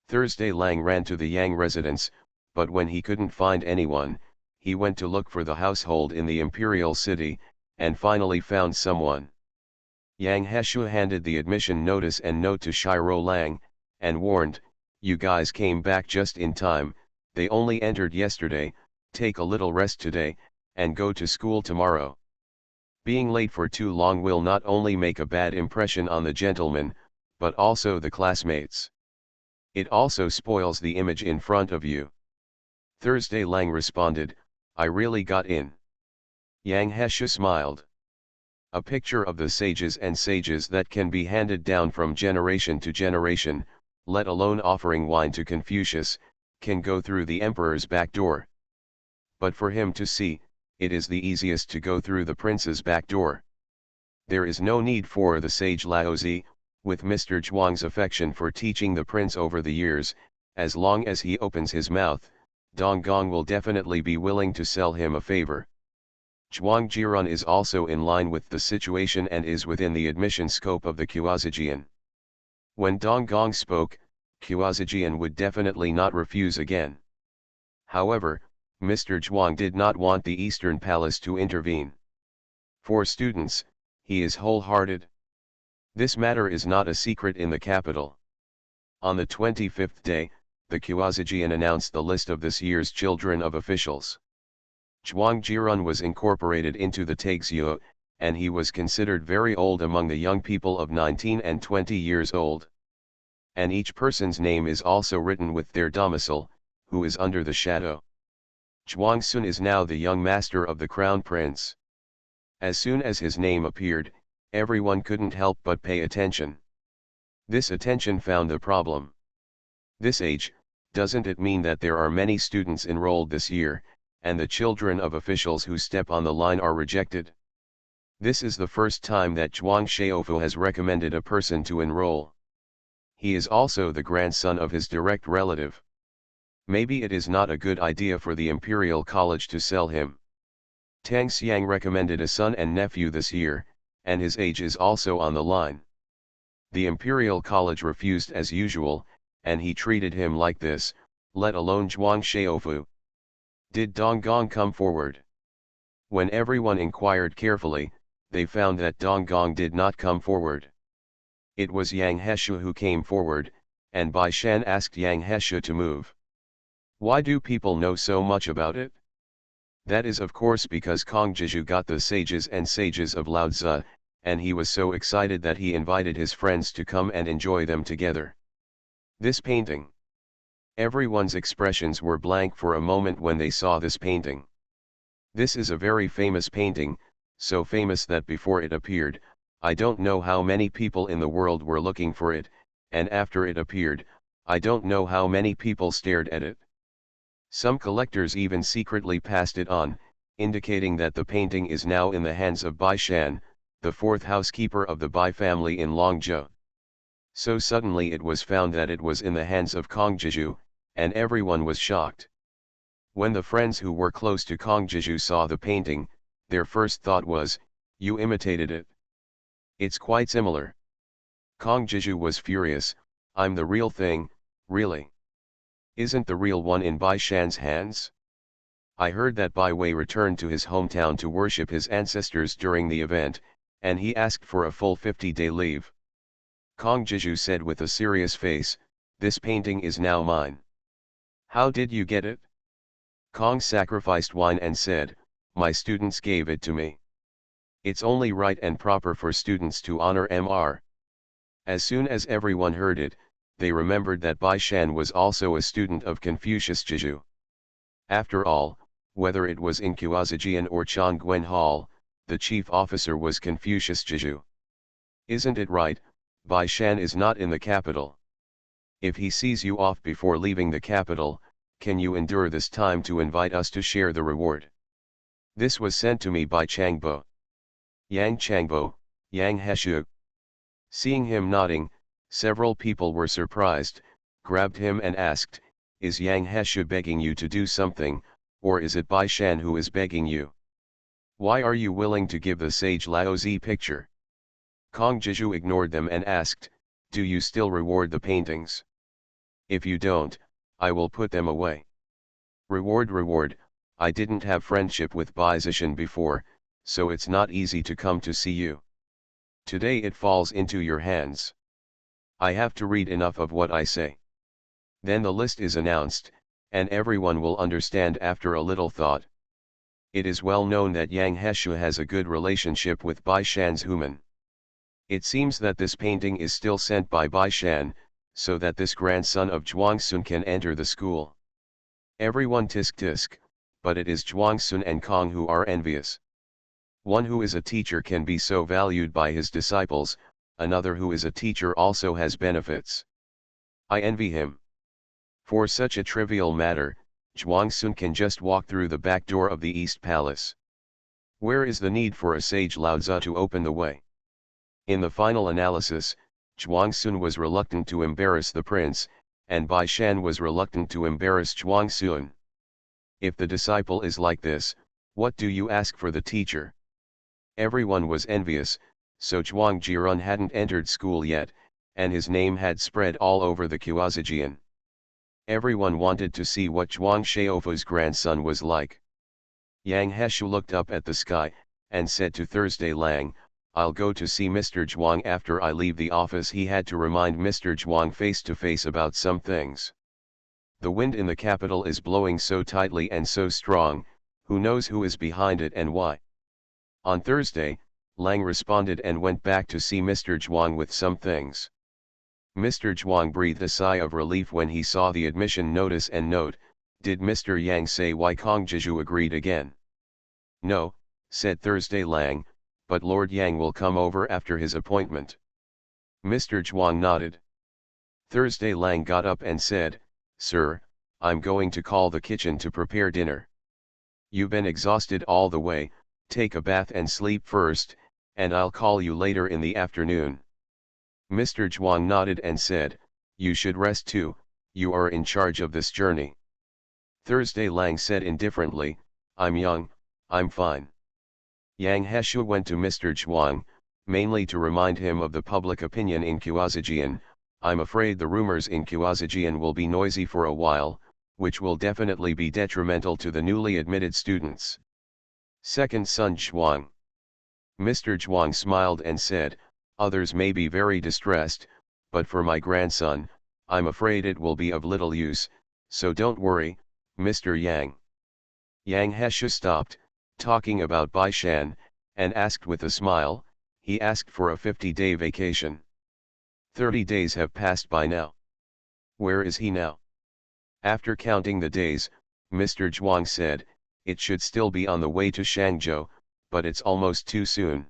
Thursday Lang ran to the Yang residence, but when he couldn't find anyone, he went to look for the household in the imperial city, and finally found someone. Yang Heshu handed the admission notice and note to Shiro Lang, and warned, you guys came back just in time, they only entered yesterday, take a little rest today, and go to school tomorrow. Being late for too long will not only make a bad impression on the gentleman, but also the classmates. It also spoils the image in front of you. Thursday Lang responded, I really got in. Yang Heshu smiled. A picture of the sages and sages that can be handed down from generation to generation, let alone offering wine to Confucius, can go through the emperor's back door. But for him to see, it is the easiest to go through the prince's back door. There is no need for the sage Laozi, with Mr. Zhuang's affection for teaching the prince over the years, as long as he opens his mouth, Dong Gong will definitely be willing to sell him a favor. Zhuang Jirun is also in line with the situation and is within the admission scope of the Quazijian. When Dong Gong spoke, Quazijian would definitely not refuse again. However, Mr. Zhuang did not want the Eastern Palace to intervene. For students, he is wholehearted. This matter is not a secret in the capital. On the 25th day, the Qiaozijian announced the list of this year's children of officials. Zhuang Jirun was incorporated into the Taixue, and he was considered very old among the young people of 19 and 20 years old. And each person's name is also written with their domicile, who is under the shadow. Zhuang Sun is now the young master of the crown prince. As soon as his name appeared, everyone couldn't help but pay attention. This attention found the problem. This age, doesn't it mean that there are many students enrolled this year, and the children of officials who step on the line are rejected? This is the first time that Zhuang Shaofu has recommended a person to enroll. He is also the grandson of his direct relative. Maybe it is not a good idea for the Imperial College to sell him. Tang Xiang recommended a son and nephew this year, and his age is also on the line. The Imperial College refused as usual, and he treated him like this, let alone Zhuang Shaofu. Did Dong Gong come forward? When everyone inquired carefully, they found that Dong Gong did not come forward. It was Yang Heshu who came forward, and Bai Shan asked Yang Heshu to move. Why do people know so much about it? That is of course because Kong Jiju got the sages and sages of Lao Tzu, and he was so excited that he invited his friends to come and enjoy them together. This painting. Everyone's expressions were blank for a moment when they saw this painting. This is a very famous painting, so famous that before it appeared, I don't know how many people in the world were looking for it, and after it appeared, I don't know how many people stared at it. Some collectors even secretly passed it on, indicating that the painting is now in the hands of Bai Shan, the fourth housekeeper of the Bai family in Longzhou. So suddenly it was found that it was in the hands of Kong Jiju, and everyone was shocked. When the friends who were close to Kong Jiju saw the painting, their first thought was, "You imitated it. It's quite similar." Kong Jiju was furious, "I'm the real thing, really. Isn't the real one in Bai Shan's hands? I heard that Bai Wei returned to his hometown to worship his ancestors during the event, and he asked for a full 50-day leave." Kong Jiju said with a serious face, "This painting is now mine." "How did you get it?" Kong sacrificed wine and said, "My students gave it to me. It's only right and proper for students to honor Mr. As soon as everyone heard it, they remembered that Bai Shan was also a student of Confucius Jiju. After all, whether it was in Qiaozijian or Chongguan Hall, the chief officer was Confucius Jiju. Isn't it right, Bai Shan is not in the capital? If he sees you off before leaving the capital, can you endure this time to invite us to share the reward? This was sent to me by Changbo. Yang Changbo, Yang Heshu. Seeing him nodding, several people were surprised, grabbed him and asked, "Is Yang Heshu begging you to do something, or is it Bai Shan who is begging you? Why are you willing to give the sage Laozi picture?" Kong Jiju ignored them and asked, "Do you still reward the paintings? If you don't, I will put them away." Reward, I didn't have friendship with Bai Zishan before, so it's not easy to come to see you. Today it falls into your hands. I have to read enough of what I say. Then the list is announced, and everyone will understand after a little thought. It is well known that Yang Heshu has a good relationship with Bai Shan's human. It seems that this painting is still sent by Bai Shan, so that this grandson of Zhuang Sun can enter the school. Everyone tisk, but it is Zhuang Sun and Kong who are envious. One who is a teacher can be so valued by his disciples, another who is a teacher also has benefits. I envy him. For such a trivial matter, Zhuang Sun can just walk through the back door of the East Palace. Where is the need for a sage Lao Tzu to open the way? In the final analysis, Zhuang Sun was reluctant to embarrass the prince, and Bai Shan was reluctant to embarrass Zhuang Sun. If the disciple is like this, what do you ask for the teacher? Everyone was envious, so Zhuang Jirun hadn't entered school yet, and his name had spread all over the Qiaozijian. Everyone wanted to see what Zhuang Shaofu's grandson was like. Yang Heshu looked up at the sky, and said to Thursday Lang, I'll go to see Mr. Zhuang after I leave the office. He had to remind Mr. Zhuang face to face about some things. The wind in the capital is blowing so tightly and so strong, who knows who is behind it and why. On Thursday, Lang responded and went back to see Mr. Zhuang with some things. Mr. Zhuang breathed a sigh of relief when he saw the admission notice and note. Did Mr. Yang say why Kong Jiju agreed again? No, said Thursday Lang, but Lord Yang will come over after his appointment. Mr. Zhuang nodded. Thursday Lang got up and said, Sir, I'm going to call the kitchen to prepare dinner. You've been exhausted all the way, take a bath and sleep first, and I'll call you later in the afternoon. Mr. Zhuang nodded and said, You should rest too, you are in charge of this journey. Thursday Lang said indifferently, I'm young, I'm fine. Yang Heshu went to Mr. Zhuang, mainly to remind him of the public opinion in Quazijian. I'm afraid the rumors in Quazijian will be noisy for a while, which will definitely be detrimental to the newly admitted students. Second son Zhuang. Mr. Zhuang smiled and said, Others may be very distressed, but for my grandson, I'm afraid it will be of little use, so don't worry, Mr. Yang. Yang Heshu stopped, talking about Bai Shan, and asked with a smile, he asked for a 50-day vacation. 30 days have passed by now. Where is he now? After counting the days, Mr. Zhuang said, it should still be on the way to Shangzhou, but it's almost too soon.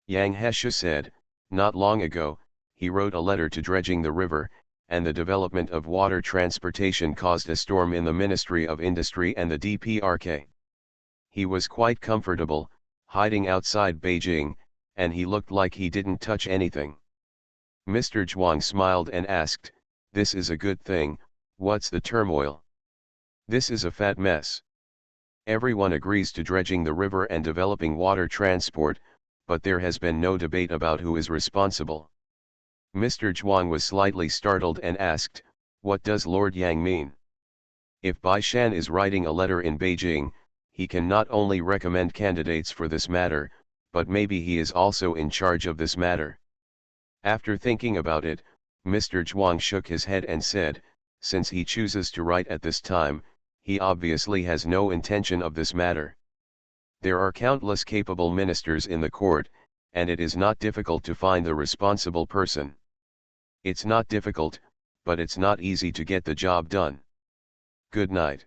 Yang Heshu said, not long ago, he wrote a letter to dredging the river, and the development of water transportation caused a storm in the Ministry of Industry and the DPRK. He was quite comfortable, hiding outside Beijing, and he looked like he didn't touch anything. Mr. Zhuang smiled and asked, This is a good thing, what's the turmoil? This is a fat mess. Everyone agrees to dredging the river and developing water transport, but there has been no debate about who is responsible. Mr. Zhuang was slightly startled and asked, What does Lord Yang mean? If Bai Shan is writing a letter in Beijing, he can not only recommend candidates for this matter, but maybe he is also in charge of this matter. After thinking about it, Mr. Zhuang shook his head and said, Since he chooses to write at this time, he obviously has no intention of this matter. There are countless capable ministers in the court, and it is not difficult to find the responsible person. It's not difficult, but it's not easy to get the job done. Good night.